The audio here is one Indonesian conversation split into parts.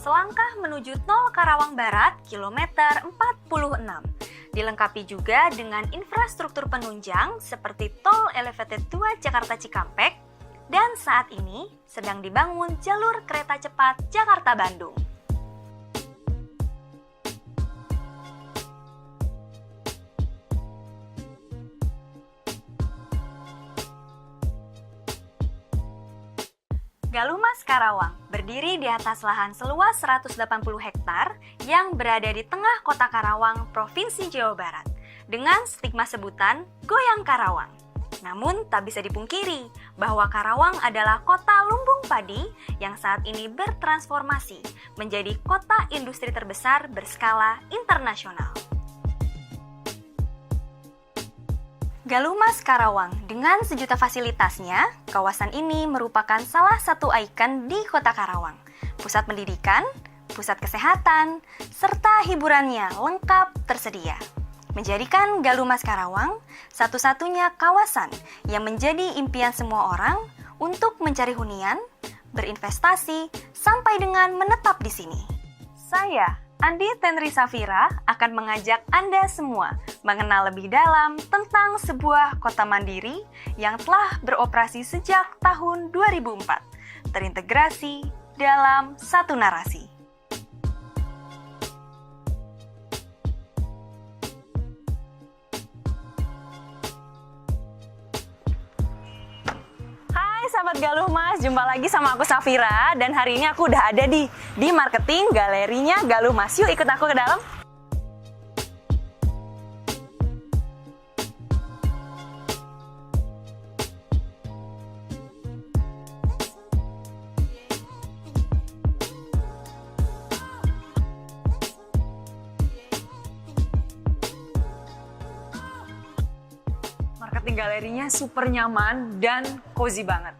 selangkah menuju Tol Karawang Barat, kilometer 46. Dilengkapi juga dengan infrastruktur penunjang seperti Tol Elevated 2 Jakarta Cikampek, dan saat ini sedang dibangun jalur kereta cepat Jakarta-Bandung. Galumas Karawang berdiri di atas lahan seluas 180 hektar yang berada di tengah kota Karawang, Provinsi Jawa Barat, dengan stigma sebutan Goyang Karawang. Namun tak bisa dipungkiri bahwa Karawang adalah kota lumbung padi yang saat ini bertransformasi menjadi kota industri terbesar berskala internasional. Galumas Karawang dengan sejuta fasilitasnya, kawasan ini merupakan salah satu ikon di kota Karawang. Pusat pendidikan, pusat kesehatan, serta hiburannya lengkap tersedia. Menjadikan Galumas Karawang satu-satunya kawasan yang menjadi impian semua orang untuk mencari hunian, berinvestasi, sampai dengan menetap di sini. Saya, Andi Tenri Safira, akan mengajak Anda semua mengenal lebih dalam tentang sebuah kota mandiri yang telah beroperasi sejak tahun 2004, terintegrasi dalam satu narasi. Sahabat Galumas, jumpa lagi sama aku Safira, dan hari ini aku udah ada di marketing galerinya Galumas. Yuk ikut aku ke dalam. Marketing galerinya super nyaman dan cozy banget.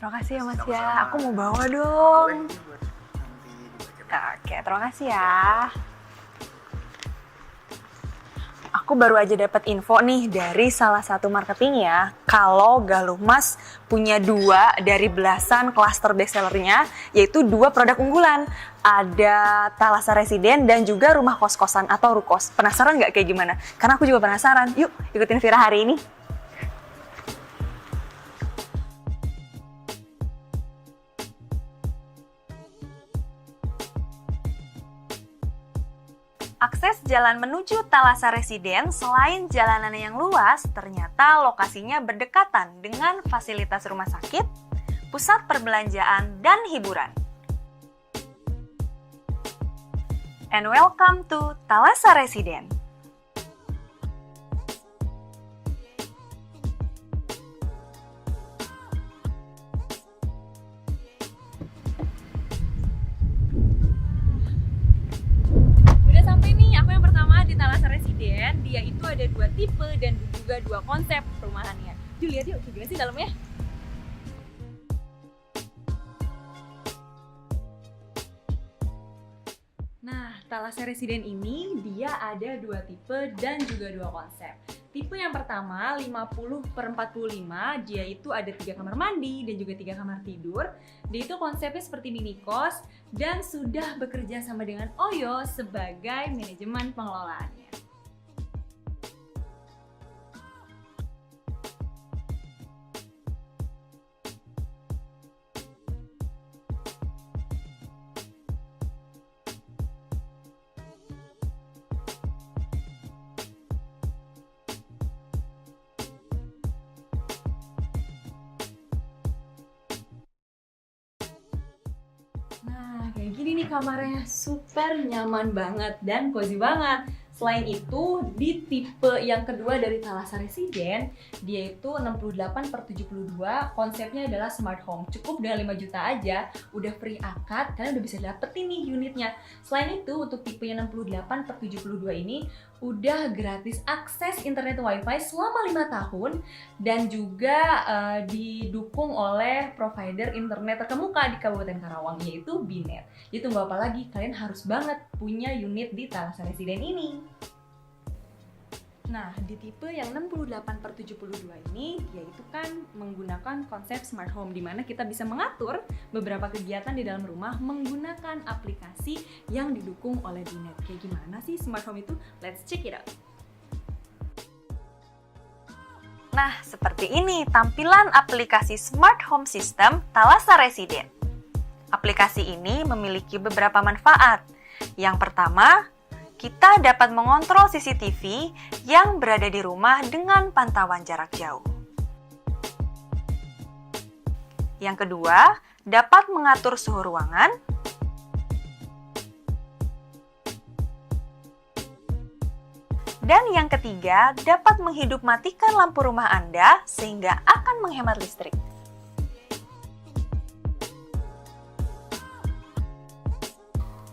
Terima kasih ya Mas. Sama-sama. Ya, aku mau bawa dong. Oke, terima kasih ya. Aku baru aja dapat info nih dari salah satu marketingnya kalau Galumas punya 2 dari belasan klaster bestsellernya, yaitu 2 produk unggulan. Ada Thalassa Residen dan juga rumah kos-kosan atau Rukos. Penasaran nggak kayak gimana? Karena aku juga penasaran. Yuk, ikutin Vira hari ini. Akses jalan menuju Thalassa Residen selain jalanannya yang luas, ternyata lokasinya berdekatan dengan fasilitas rumah sakit, pusat perbelanjaan, dan hiburan. And welcome to Thalassa Residen. Thalassa Residen, dia itu ada 2 tipe dan juga 2 konsep perumahannya. Yuk lihat yuk, gimana sih dalamnya? Nah, Thalassa Residen ini dia ada 2 tipe dan juga 2 konsep. Tipe yang pertama 50/45, dia itu ada 3 kamar mandi dan juga 3 kamar tidur. Dia itu konsepnya seperti mini kos dan sudah bekerja sama dengan Oyo sebagai manajemen pengelolaannya. Kayak gini nih kamarnya, super nyaman banget dan cozy banget. Selain itu, di tipe yang kedua dari Thalassa Residen, dia itu 68/72, konsepnya adalah smart home. Cukup dengan 5 juta aja, udah free akad, kalian udah bisa dapetin nih unitnya. Selain itu, untuk tipe yang 68/72 ini, udah gratis akses internet wifi selama 5 tahun, dan juga didukung oleh provider internet terkemuka di Kabupaten Karawang, yaitu Binet. Jadi tunggu apa lagi, kalian harus banget punya unit di Thalassa Residen ini. Nah, di tipe yang 68/72 ini, yaitu kan menggunakan konsep smart home, di mana kita bisa mengatur beberapa kegiatan di dalam rumah menggunakan aplikasi yang didukung oleh Binet. Kayak gimana sih smart home itu? Let's check it out! Nah, seperti ini tampilan aplikasi Smart Home System Thalassa Residen. Aplikasi ini memiliki beberapa manfaat. Yang pertama, kita dapat mengontrol CCTV yang berada di rumah dengan pantauan jarak jauh. Yang kedua, dapat mengatur suhu ruangan. Dan yang ketiga, dapat menghidupmatikan lampu rumah Anda sehingga akan menghemat listrik.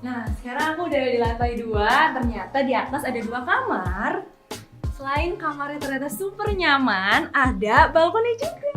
Nah, sekarang aku udah di lantai 2, ternyata di atas ada 2 kamar. Selain kamarnya ternyata super nyaman, ada balkonnya juga.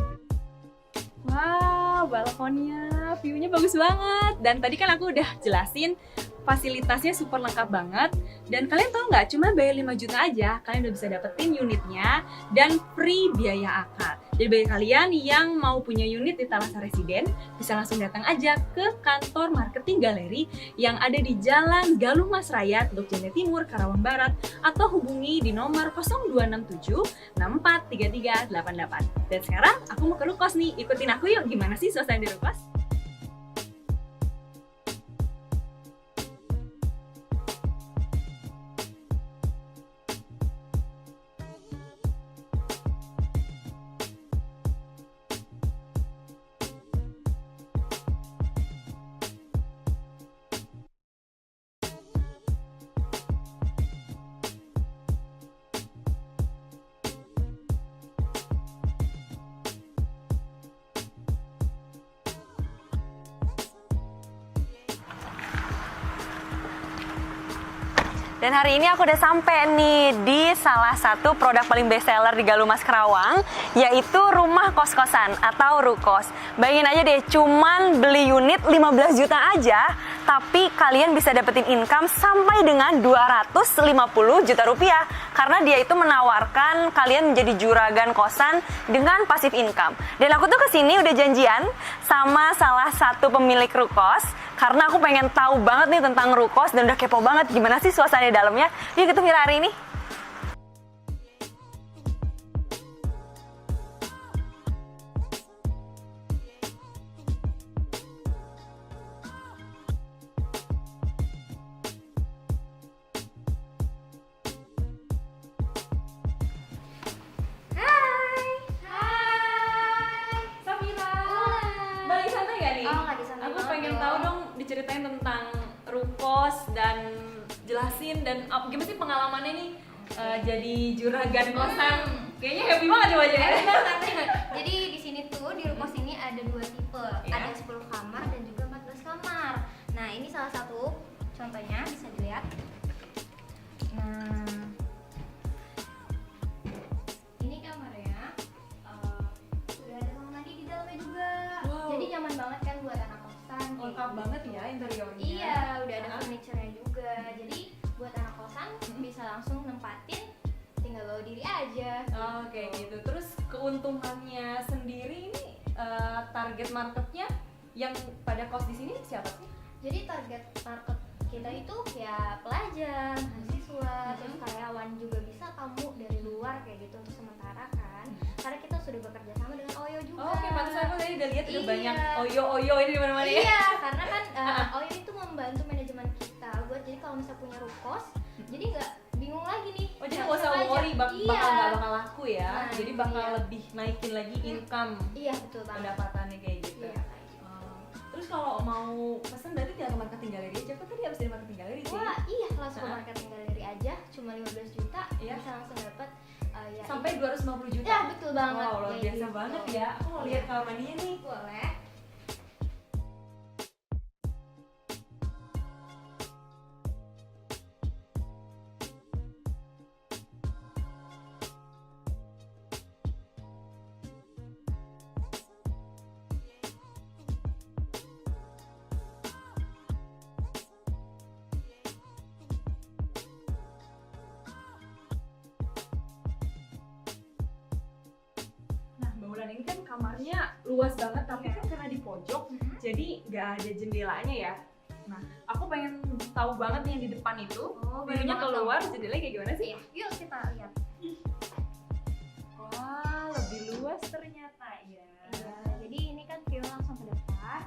Wow, balkonnya, view-nya bagus banget. Dan tadi kan aku udah jelasin, fasilitasnya super lengkap banget. Dan kalian tahu nggak, cuma bayar 5 juta aja, kalian udah bisa dapetin unitnya dan free biaya akad. Jadi bagi kalian yang mau punya unit di Thalassa Residen, bisa langsung datang aja ke kantor marketing galeri yang ada di Jalan Galuh Mas Raya, Teluk Jaya Timur, Karawang Barat, atau hubungi di nomor 0267 64 3388. Dan sekarang aku mau ke Rukos nih, ikutin aku yuk, gimana sih suasana di Rukos? Dan hari ini aku udah sampai nih di salah satu produk paling best seller di Galuh Mas Karawang, yaitu rumah kos-kosan atau Rukos. Bayangin aja deh, cuman beli unit 15 juta aja, tapi kalian bisa dapetin income sampai dengan 250 juta rupiah. Karena dia itu menawarkan kalian menjadi juragan kosan dengan pasif income. Dan aku tuh kesini udah janjian sama salah satu pemilik Rukos, karena aku pengen tahu banget nih tentang Rukos dan udah kepo banget gimana sih suasana di dalamnya. Yuk kita lihat hari ini. Diceritain tentang Rukos dan jelasin dan gimana sih pengalamannya nih jadi juragan kosan. Kayaknya happy banget coba aja. Jadi di sini tuh di Rukos ini ada 2 tipe, ada 10 kamar dan juga 14 kamar. Nah, ini salah satu contohnya, bisa dilihat. Nah, ini kamarnya, udah ada kamar mandi di dalamnya juga. Wow. Jadi nyaman banget kan buat anak kosan. Lengkap banget ya interiornya. Iya, udah ada furniture-nya juga. Jadi buat anak kosan bisa langsung nempatin, tinggal bawa diri aja. Kayak gitu. Terus keuntungannya sendiri ini target marketnya yang pada kos di sini siapa sih? Jadi target market kita itu ya pelajar, mahasiswa, terus karyawan juga bisa, tamu dari luar kayak gitu untuk sementara kan. Karena kita sudah bekerja sama dengan Oyo juga. Oke, pantas aku tadi udah lihat udah Iya. banyak Oyo ini di mana-mana ya. Iya, karena kan Oyo itu membantu manajemen kita buat, jadi kalau misalnya punya Rukos, jadi nggak bingung lagi nih. Oh, jadi nggak usah worry bakal nggak bakal laku ya. Nah, Jadi bakal lebih naikin lagi income. Iya, betul banget. Pendapatannya kayak gitu. Iya, kayak gitu. Terus kalau mau pesan berarti tinggal ke marketing galeri aja. Kok tadi harus dari marketing galeri sih? Wah iya, langsung ke marketing galeri aja, cuma 15 juta Iya. bisa langsung dapat ya, Sampai 250 juta. ya betul banget. Wow, luar kayak biasa gitu. banget ya. Aku mau lihat kamar mandinya nih. Boleh. Nah, Mbak Wulan ini kan kamarnya luas banget, tapi kan karena di pojok, jadi nggak ada jendelanya ya. Nah, aku pengen tahu banget nih yang di depan itu, view-nya keluar, jendelanya kayak gimana sih? Iya, yuk kita lihat. Wah, lebih luas ternyata ya. Ya, jadi ini kan view langsung ke depan.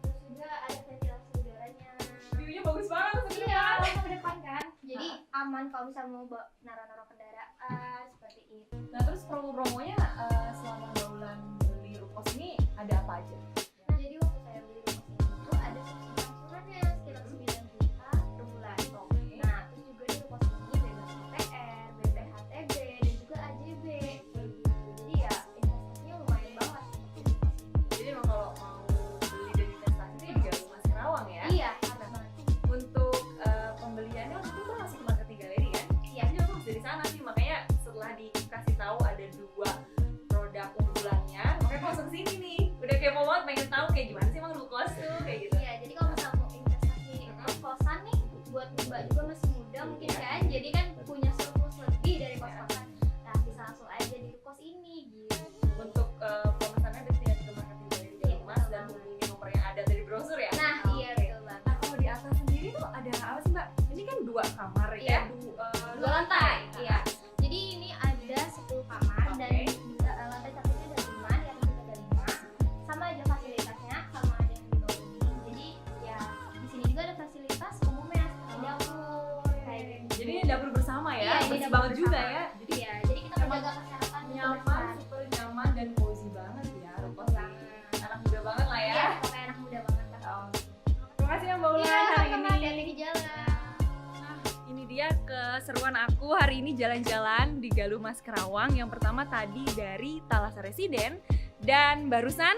Terus juga ada ventilasi udaranya. View-nya bagus banget ke Iya, depan. langsung ke depan kan. Jadi aman kalau misalnya mau naruh-naruh kendaraan seperti itu. Nah, terus promo-promonya selama Mbak Wulan beli Rukos ini ada apa aja? Nah, jadi waktu saya beli rumah ini itu ada subsidi angsurannya sekitar 9 juta per bulan. Nah, terus juga di rumah ini bebas KPR, BPHTB, dan juga AJB. Kayak gitu. Jadi ya investasinya lumayan banget untuk di rumah ini. Jadi emang kalau mau beli dan investasi itu di Galuh Mas Karawang ya? Iya, harus banget. Untuk pembeliannya waktu itu kan masih ke marketing galeri kan? Iya. Ini aku harus dari sana sih, makanya setelah dikasih tahu ada 2 produk unggulannya, makanya aku langsung sini nih. Udah kepo banget, pengen tahu kayak gimana sih emang Rukos tuh, kayak gitu. Iya, jadi kalau misalnya mau investasi kos-kosan nih, buat Mbak juga masih muda mungkin kan, jadi kan punya surplus lebih dari kos-kosan. Nah, bisa langsung aja di kos ini gitu. Untuk pemesannya berarti ya ke marketing galeri Galuh Mas dan hubungi nomor yang ada dari brosur ya? Nah, iya Oke. betul banget. Nah, kalau di atas sendiri tuh ada apa sih Mbak? Ini kan 2 kamar Iya. ya? Dua lantai. Iya. Jadi ini ada 10 kamar dan lantai satunya ada 5, yang ketiga ada 5. Sama aja fasilitasnya, sama aja yang di bawah ini. Jadi ya di sini juga ada fasilitas umumnya seperti dapur kayak gitu. Jadi ini dapur bersama ya? Iya, ini Bersih dapur banget juga bersama. ya? Jadi Iya, jadi kita Emang menjaga kesehatan nyaman, super nyaman dan cozy banget ya Rukos. Anak muda banget lah ya. Iya, pokoknya anak muda banget lah. Terima kasih ya Mbak Wulan Iya, hari sama-sama, ini. hati-hati di jalan. Ini dia keseruan aku hari ini jalan-jalan di Galuh Mas Karawang. Yang pertama tadi dari Thalassa Residen dan barusan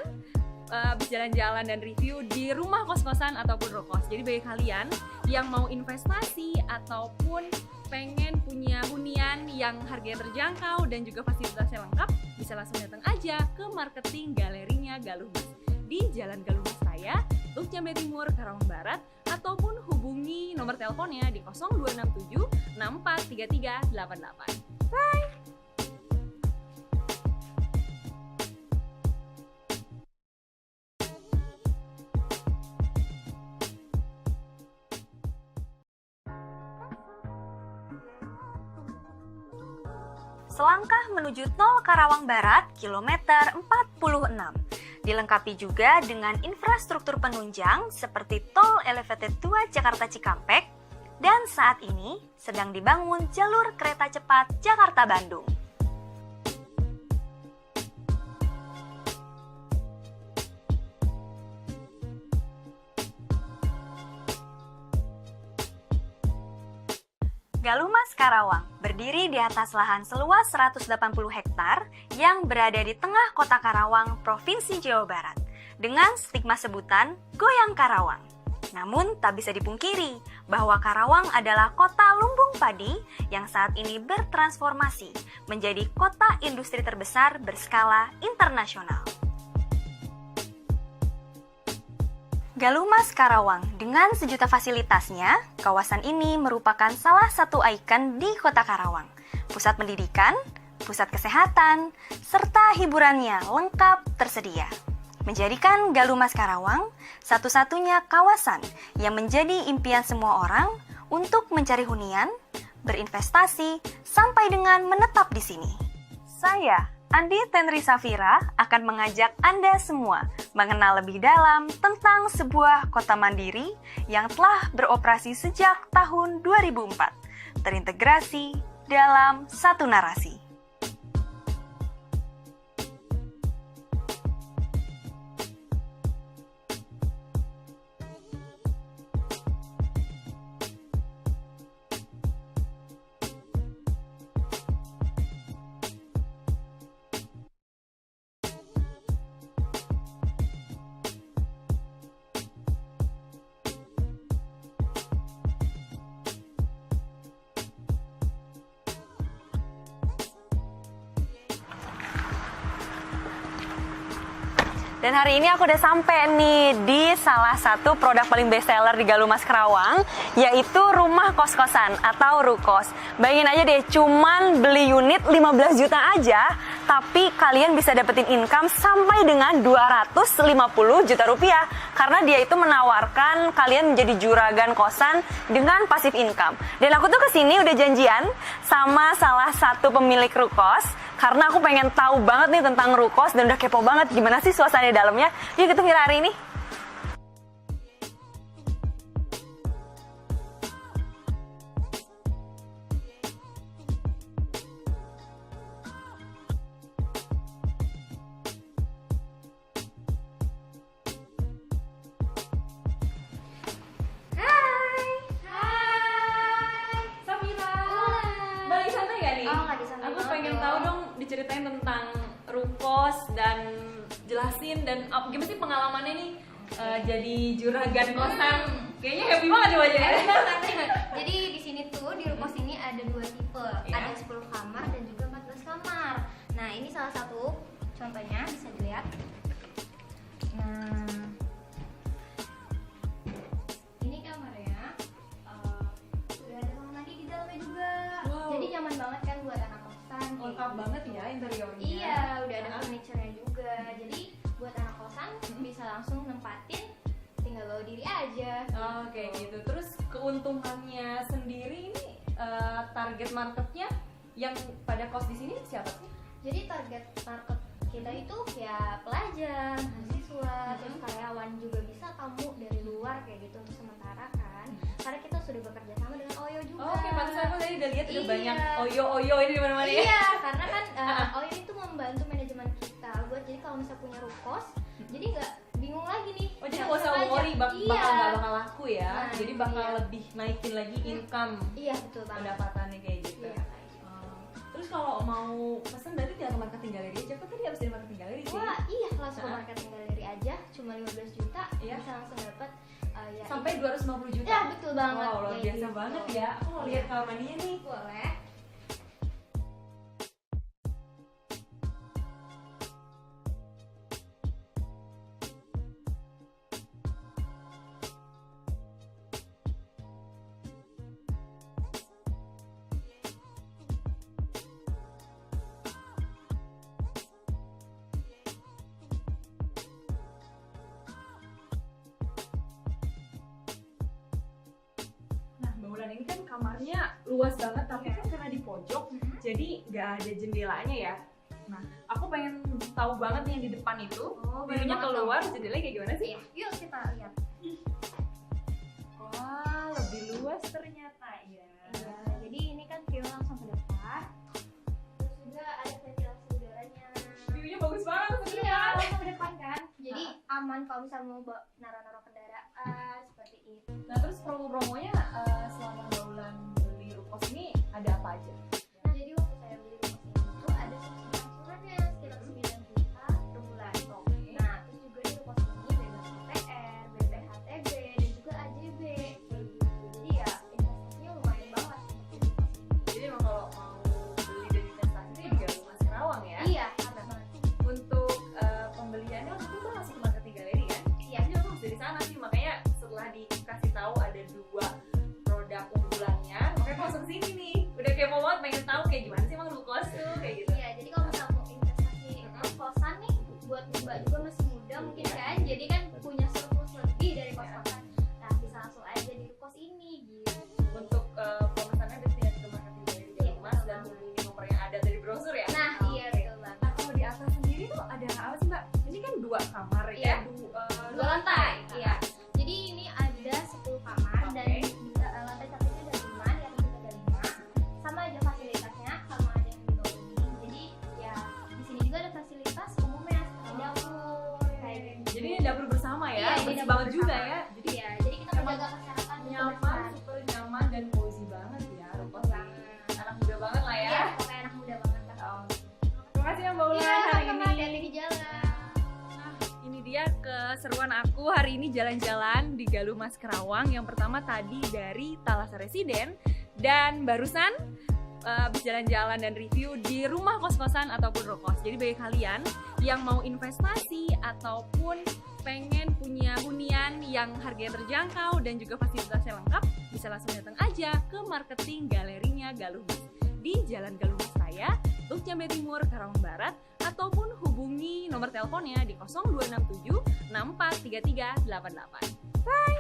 habis jalan-jalan dan review di rumah kos-kosan ataupun Rukos. Jadi bagi kalian yang mau investasi ataupun pengen punya hunian yang harganya terjangkau dan juga fasilitasnya lengkap, bisa langsung datang aja ke marketing galerinya Galuh Mas di Jalan Galuh Mas Raya, Teluk Jambe Timur, Karawang Barat, ataupun hubungi nomor teleponnya di 0267 643388. Selangkah menuju Tol Karawang Barat, kilometer 46. Dilengkapi juga dengan infrastruktur penunjang seperti Tol Elevated 2 Jakarta Cikampek, dan saat ini sedang dibangun jalur kereta cepat Jakarta-Bandung. Galuh Mas Karawang berdiri di atas lahan seluas 180 hektar yang berada di tengah kota Karawang, Provinsi Jawa Barat, dengan stigma sebutan Goyang Karawang. Namun tak bisa dipungkiri bahwa Karawang adalah kota lumbung padi yang saat ini bertransformasi menjadi kota industri terbesar berskala internasional. Galuh Mas Karawang dengan sejuta fasilitasnya, kawasan ini merupakan salah satu ikon di kota Karawang. Pusat pendidikan, pusat kesehatan, serta hiburannya lengkap tersedia. Menjadikan Galuh Mas Karawang satu-satunya kawasan yang menjadi impian semua orang untuk mencari hunian, berinvestasi, sampai dengan menetap di sini. Saya, Andi Tenri Safira, akan mengajak Anda semua mengenal lebih dalam tentang sebuah kota mandiri yang telah beroperasi sejak tahun 2004, terintegrasi dalam satu narasi. Dan hari ini aku udah sampai nih di salah satu produk paling best seller di Galumas Karawang, yaitu rumah kos-kosan atau rukos. Bayangin aja deh, cuman beli unit 15 juta aja, tapi kalian bisa dapetin income sampai dengan 250 juta rupiah. Karena dia itu menawarkan kalian menjadi juragan kosan dengan pasif income. Dan aku tuh kesini udah janjian sama salah satu pemilik rukos, karena aku pengen tahu banget nih tentang rukos dan udah kepo banget gimana sih suasana di dalamnya. Yuk kita kira hari ini. Diceritain tentang rukos dan jelasin dan gimana sih pengalamannya nih jadi juragan kosan. Kayaknya happy banget nih wajahnya. Jadi di sini tuh di rukos ini ada 2 tipe, ada 10 kamar dan juga 14 kamar. Nah ini salah satu contohnya, bisa dilihat. Nah ini kamarnya, udah ada kamar mandi di dalamnya juga. Jadi nyaman banget kan buat anak kosan. Lengkap banget ya interiornya. Iya, udah ada furniture-nya juga. Jadi buat anak kosan bisa langsung nempatin, tinggal bawa diri aja. Oke, gitu. Terus keuntungannya sendiri ini target marketnya yang pada kos di sini siapa sih? Jadi target market kita itu ya pelajar, mahasiswa, terus karyawan juga bisa, tamu dari luar kayak gitu untuk sementara kan. Karena kita sudah bekerja sama dengan Oyo juga. Oke, pantesan aku tadi udah lihat udah banyak Oyo ini di mana-mana ya. Iya, karena kan Oyo itu membantu manajemen kita buat jadi kalau misalnya punya rukos, jadi nggak bingung lagi nih. Oh, jadi nggak usah worry bakal nggak laku ya. Nah, jadi bakal lebih naikin lagi income. Iya, betul banget. Pendapatannya kayak gitu. Iya. Terus kalau mau pesan berarti tinggal ke marketing galeri aja. Kok tadi habis dari marketing galeri sih? Wah, iya, langsung ke marketing galeri aja, cuma 15 juta Iya. bisa langsung dapat ya, sampai 250 juta. Ya, betul banget. Wow, luar Kayak biasa gitu. banget ya. Aku mau lihat kamar mandinya nih. Boleh. Bulan ini kan kamarnya luas banget, tapi kan karena di pojok, jadi nggak ada jendelanya ya. Nah, aku pengen tahu banget nih yang di depan itu, view-nya keluar, jendelanya kayak gimana sih? Iya, yuk kita lihat. Wah, lebih luas ternyata ya. Iya, jadi ini kan view langsung ke depan. Terus juga ada ventilasi udaranya. View-nya bagus banget ke Iya, depan. langsung ke depan kan. Jadi aman kalau misalnya mau naruh-naruh kendaraan seperti itu. Nah, terus promo-promonya selama bulan beli rukos ini ada apa aja? Nah, jadi waktu saya beli rumah ini itu ada subsidi angsurannya sekitar 9 juta per bulan. Nah, terus juga di rumah ini bebas KPR, BPHTB, dan juga AJB. Jadi ya investasinya lumayan banget untuk di rumah ini. Jadi emang kalau mau beli dan investasi itu juga Galumas Karawang ya? Iya, ada banget. Untuk pembeliannya waktu itu kan masuk ke marketing galeri kan? Iya. Jadi aku harus dari sana sih, makanya setelah dikasih tahu ada 2 produk unggulannya, makanya aku langsung kesini nih. Udah kepo banget, pengen tahu kayak gimana sih emang rukos tuh kayak gitu. Iya, jadi kalau misalnya mau investasi kos-kosan nih, buat mbak juga masih muda mungkin kan, jadi kan punya surplus lebih dari kos-kosan. Nah, bisa langsung aja di rukos ini gitu. Untuk pemesannya berarti ya ke marketing galeri Galumas dan hubungi nomor yang ada dari brosur ya. Nah, iya betul banget. Nah, kalau di atas sendiri tuh ada apa sih Mbak? Ini kan 2 kamar Iya. ya, 2 lantai. Iya. Jadi ini ada 10 kamar dan lantai satunya ada 5, di atas juga ada 5. Sama aja fasilitasnya, sama aja yang di bawah ini. Jadi ya di sini juga ada fasilitas umumnya seperti dapur kayak gitu. Jadi ini dapur bersama ya, Iya, ini bersih dapur banget juga bersama. ya. Jadi Iya, jadi kita menjaga kesehatan dan nyaman, kebersihan. super nyaman dan cozy banget ya rukos ini. Anak muda banget lah ya. Iya, pokoknya anak muda banget lah. Terima kasih ya Mbak Ulan Iya, hari sama-sama, ini. hati-hati di jalan. Ini dia keseruan aku hari ini jalan-jalan di Galumas Karawang. Yang pertama tadi dari Thalassa Residen dan barusan habis jalan-jalan dan review di rumah kos-kosan ataupun rokos. Jadi bagi kalian yang mau investasi ataupun pengen punya hunian yang harganya terjangkau dan juga fasilitasnya lengkap, bisa langsung datang aja ke marketing galerinya Galuh Mas di Jalan Galuh Mas Raya, Tuk Jambe Timur, Karawang Barat, ataupun hubungi nomor teleponnya di 0267 643388. Bye!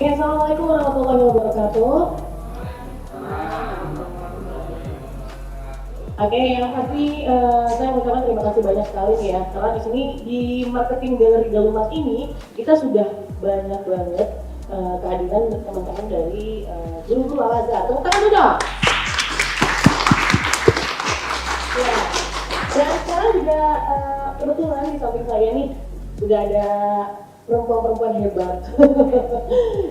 Assalamualaikum warahmatullahi wabarakatuh. Oke, yang pasti saya mengucapkan terima kasih banyak sekali nih ya, karena di sini di marketing galeri Galuh Mas ini kita sudah banyak banget kehadiran teman-teman dari guru-guru Al-Azhar. Tepuk tangan dulu dong. Ya, dan sekarang juga kebetulan di samping saya nih sudah ada perempuan-perempuan hebat.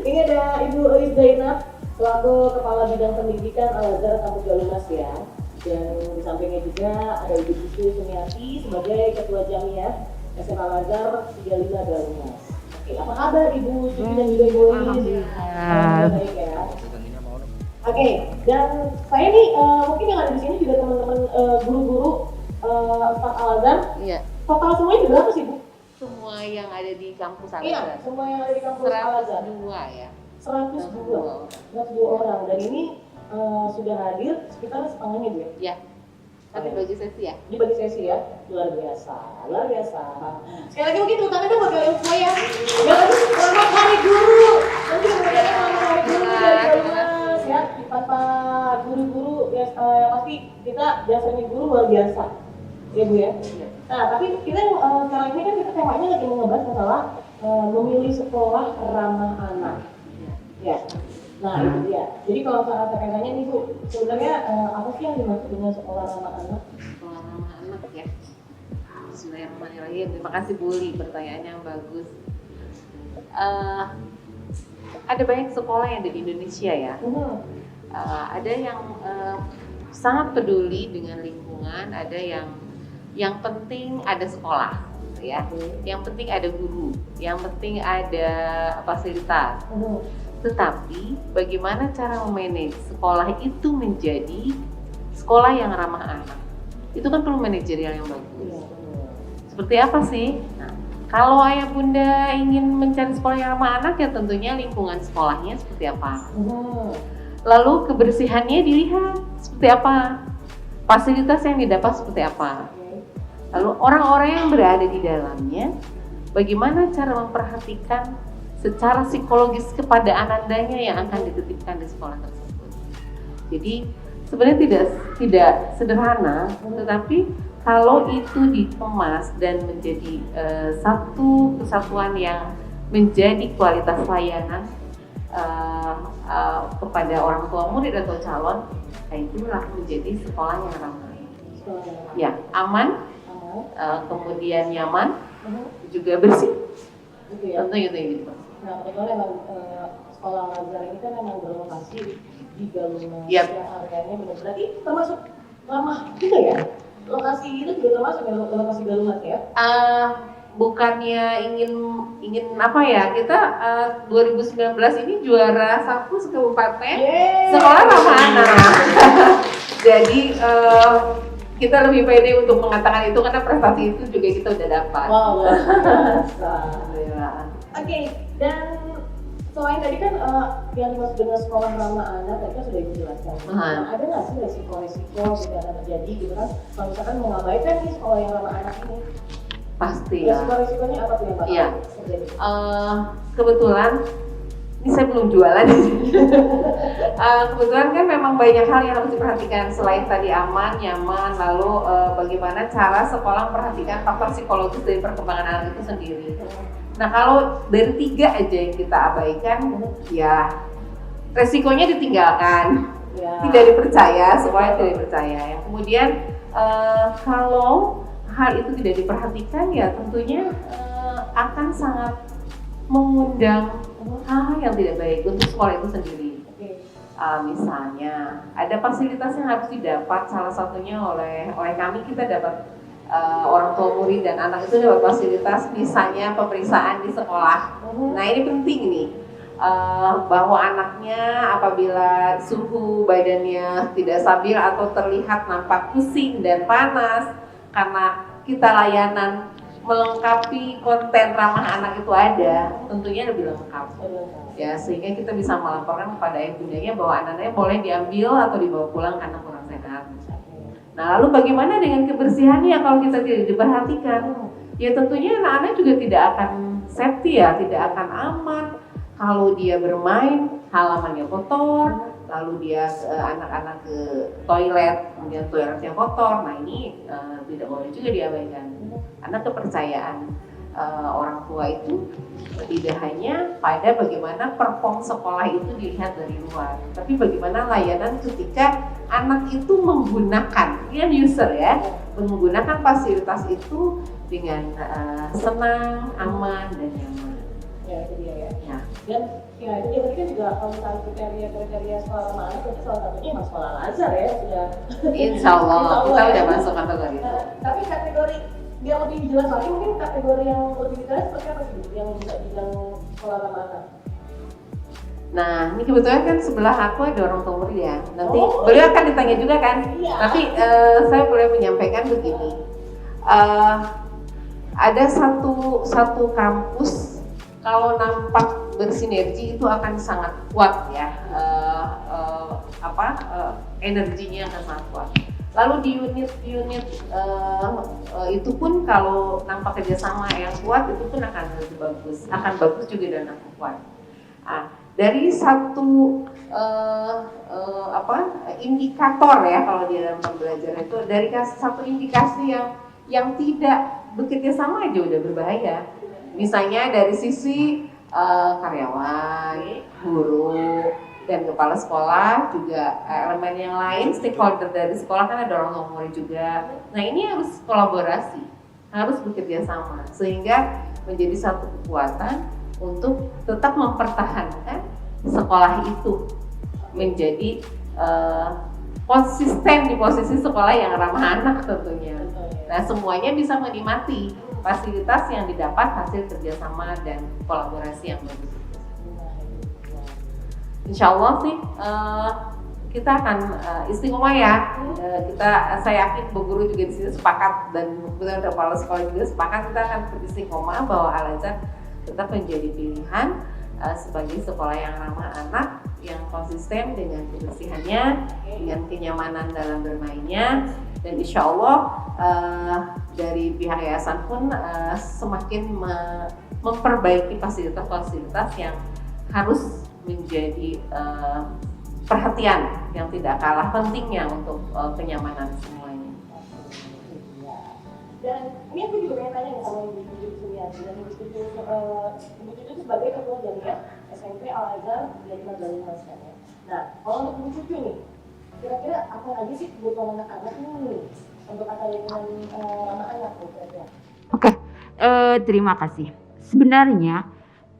Ini ada Ibu Elis Zainab selaku Kepala Bidang Pendidikan Al-Azhar Kampus Galuh Mas ya. Dan di sampingnya juga ada Ibu Susi Sumiati sebagai Ketua Jamiah SMA Al-Azhar 35 Galuh Mas. Oke, apa kabar Ibu Susi dan juga Ibu Elis? Alhamdulillah baik ya. Oke, dan saya nih mungkin yang ada di sini juga teman-teman guru-guru staf Al-Azhar. Iya. Total semuanya berapa sih Bu? Semua yang ada di kampus Al-Azhar. Iya, semua yang ada di kampus Al-Azhar. 102 ya. 102 orang, dan ini sudah hadir sekitar setengahnya Bu ya? Ya. Tapi bagi sesi ya. Dibagi sesi ya, luar biasa, luar biasa. Sekali lagi mungkin tepuk tangan buat kalian semua ya. Dan lagi selamat hari guru. Nanti kemudian selamat hari guru dari Galuh Mas ya. Tanpa guru-guru ya pasti kita jasanya guru luar biasa, ya Bu ya. Nah, tapi kita sekarang ini kan kita temanya lagi ngebahas masalah memilih sekolah ramah anak. Ya. Nah, itu dia. Jadi kalau misalnya terkaitannya nih Bu, sebenarnya apa sih yang dimaksud dengan sekolah ramah anak? Sekolah ramah anak ya. Bismillahirrahmanirrahim. Terima kasih Bu Li, pertanyaannya yang bagus. Ada banyak sekolah yang ada di Indonesia ya. Ada yang sangat peduli dengan lingkungan, ada yang penting ada sekolah, ya. Yang penting ada guru, yang penting ada fasilitas. Tetapi bagaimana cara memanage sekolah itu menjadi sekolah yang ramah anak? Itu kan perlu manajerial yang bagus. Seperti apa sih? Nah, kalau ayah bunda ingin mencari sekolah yang ramah anak ya tentunya lingkungan sekolahnya seperti apa. Lalu kebersihannya dilihat seperti apa, fasilitas yang didapat seperti apa. Lalu orang-orang yang berada di dalamnya, bagaimana cara memperhatikan secara psikologis kepada anandanya yang akan dititipkan di sekolah tersebut. Jadi sebenarnya tidak sederhana, tetapi kalau itu dikemas dan menjadi satu kesatuan yang menjadi kualitas layanan kepada orang tua murid atau calon, itulah menjadi sekolah yang ramah. Ya, aman, kemudian nyaman, juga bersih. Tentu itu. Nah, kebetulan memang sekolah Al-Azhar ini kan memang berlokasi di Galuh Mas Yep. yang areanya benar-benar termasuk ramah juga ya? Lokasi itu juga termasuk ya, lokasi Galuh Mas ya? Bukannya ingin apa ya, kita 2019 ini juara 1 sekabupaten sekolah ramah anak. Jadi kita lebih pede untuk mengatakan itu karena prestasi itu juga kita udah dapat. Wow, luar biasa. Oke, dan selain tadi kan yang dimaksud dengan sekolah ramah anak, tadi kan sudah dijelaskan. Nah, ada nggak sih resiko-resiko yang akan terjadi gitu kan? Kalau misalkan mengabaikan nih sekolah yang ramah anak ini, pasti ya. Resiko-resikonya apa tuh yang bakal terjadi? Kebetulan ini saya belum jualan di sini. Kebetulan kan memang banyak hal yang harus diperhatikan selain tadi aman, nyaman, lalu bagaimana cara sekolah memperhatikan faktor psikologis dari perkembangan anak itu sendiri. Nah, kalau dari 3 aja yang kita abaikan, ya resikonya ditinggalkan. Ya. tidak dipercaya, semuanya tidak dipercaya. Ya. Kemudian kalau hal itu tidak diperhatikan ya tentunya akan sangat mengundang hal yang tidak baik untuk sekolah itu sendiri. Misalnya ada fasilitas yang harus didapat, salah satunya oleh kami kita dapat orang tua murid dan anak itu dapat fasilitas misalnya pemeriksaan di sekolah. Nah ini penting nih. Bahwa anaknya apabila suhu badannya tidak stabil atau terlihat nampak pusing dan panas karena kita layanan melengkapi konten ramah anak itu ada, tentunya lebih lengkap ya, sehingga kita bisa melaporkan kepada ibundanya bahwa anaknya boleh diambil atau dibawa pulang karena kurang sehat. Nah lalu bagaimana dengan kebersihannya kalau kita tidak diperhatikan? Ya tentunya anak-anak juga tidak akan safety ya, tidak akan aman. Kalau dia bermain, halamannya kotor, lalu dia anak-anak ke toilet, kemudian toiletnya kotor. Nah ini tidak boleh juga diabaikan. Karena kepercayaan orang tua itu tidak hanya pada bagaimana perform sekolah itu dilihat dari luar, tapi bagaimana layanan ketika anak itu menggunakan, dia user ya, menggunakan fasilitas itu dengan senang, aman dan nyaman. Ya itu dia ya. Ya. Dan ya itu dia tadi kan juga kalau misalnya kriteria sekolah ramah anak itu salah satunya emang sekolah Al-Azhar ya sudah. Insya Allah kita udah masuk kategori itu. Tapi kategori biar lebih jelas lagi mungkin kategori yang lebih detail seperti apa sih yang bisa dibilang sekolah ramah anak? Nah ini kebetulan kan sebelah aku ada orang tua murid ya. Nanti beliau akan ditanya juga kan. Iya. Tapi saya boleh menyampaikan begini. Ada satu kampus kalau nampak bersinergi itu akan sangat kuat ya, energinya akan sangat kuat. Lalu di unit itu pun kalau nampak kerjasama yang kuat itu pun akan lebih bagus juga dan akan kuat. Dari satu indikator ya kalau di dalam pembelajaran itu dari satu indikasi yang tidak bekerja sama aja udah berbahaya. Misalnya dari sisi karyawan, guru, dan kepala sekolah juga elemen yang lain, stakeholder dari sekolah kan ada orang tua murid juga. Nah ini harus kolaborasi, harus bekerja sama sehingga menjadi satu kekuatan untuk tetap mempertahankan sekolah itu menjadi konsisten di posisi sekolah yang ramah anak tentunya. Nah semuanya bisa menikmati fasilitas yang didapat hasil kerjasama dan kolaborasi yang bagus. Insya Allah sih kita akan istiqomah ya. Saya yakin Bu Guru juga di sini sepakat dan kemudian kepala sekolah juga sepakat kita akan beristiqomah bahwa Al-Azhar tetap menjadi pilihan sebagai sekolah yang ramah anak, yang konsisten dengan kebersihannya, dengan kenyamanan dalam bermainnya, dan insya Allah dari pihak yayasan pun semakin memperbaiki fasilitas-fasilitas yang harus menjadi perhatian yang tidak kalah pentingnya untuk kenyamanan semuanya. Dan ini aku juga pengen tanya nih sama Ibu Cucu Suryati dan Ibu Cucu itu sebagai ketua jamiah SMP Al-Azhar dari Madalimas kan ya. Nah, kalau untuk Ibu Cucu nih, kira-kira apa aja sih kebutuhan anak-anak nih untuk akademian ramah anak kira-kira? Oke, terima kasih. Sebenarnya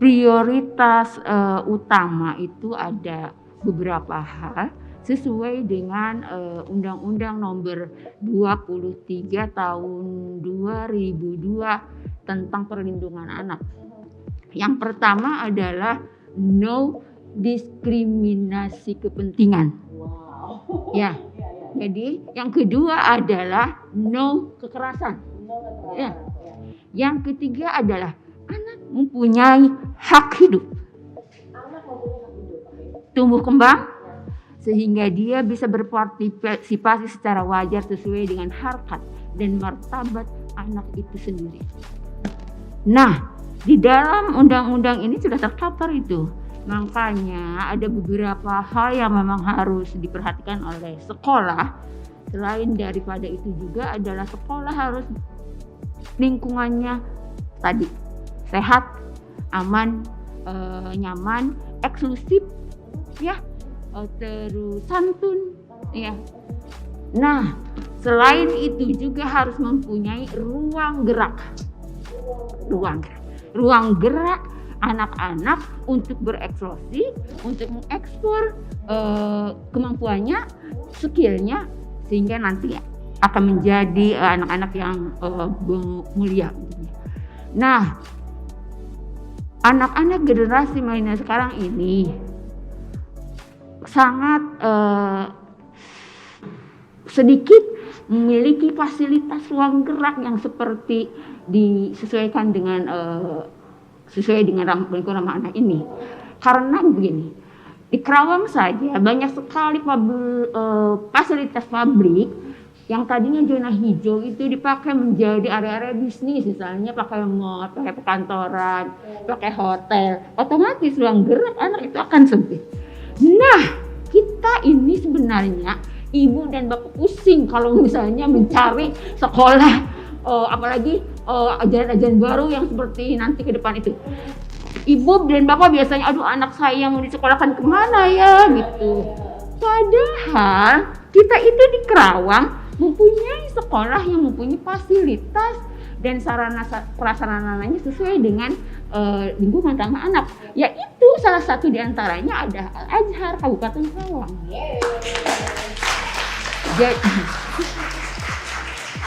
prioritas utama itu ada beberapa hal sesuai dengan Undang-Undang Nomor 23 Tahun 2002 tentang perlindungan anak. Yang pertama adalah no diskriminasi kepentingan. Wow. Ya. Jadi yang kedua adalah no kekerasan. Ya. Yang ketiga adalah anak mempunyai hak hidup. Anak mempunyai hak hidup. Tumbuh kembang sehingga dia bisa berpartisipasi secara wajar sesuai dengan harkat dan martabat anak itu sendiri. Nah, di dalam undang-undang ini sudah terkapar itu. Makanya ada beberapa hal yang memang harus diperhatikan oleh sekolah. Selain daripada itu juga adalah sekolah harus lingkungannya tadi sehat, aman, nyaman, eksklusif, ya. terus santun, ya. Nah, selain itu juga harus mempunyai ruang gerak anak-anak untuk berekspresi, untuk mengekspor kemampuannya, skillnya, sehingga nanti akan menjadi anak-anak yang mulia. Nah, anak-anak generasi milenial sekarang ini sangat sedikit memiliki fasilitas ruang gerak yang seperti disesuaikan dengan sesuai dengan lingkungan ramah anak ini. Karena begini, di Kerawang saja banyak sekali fasilitas pabrik yang tadinya zona hijau itu dipakai menjadi area-area bisnis, misalnya pakai mall, pakai perkantoran, pakai hotel. Otomatis ruang gerak anak itu akan sempit. Nah, kita ini sebenarnya ibu dan bapak pusing kalau misalnya mencari sekolah, apalagi ajaran-ajaran baru yang seperti nanti ke depan itu. Ibu dan bapak biasanya, aduh anak saya mau disekolahkan kemana ya gitu. Padahal kita itu di Kerawang mempunyai sekolah yang mempunyai fasilitas dan sarana prasarananya sesuai dengan lingkungan ramah anak. Yaitu salah satu diantaranya ada Al-Azhar Kabupaten Kerawang.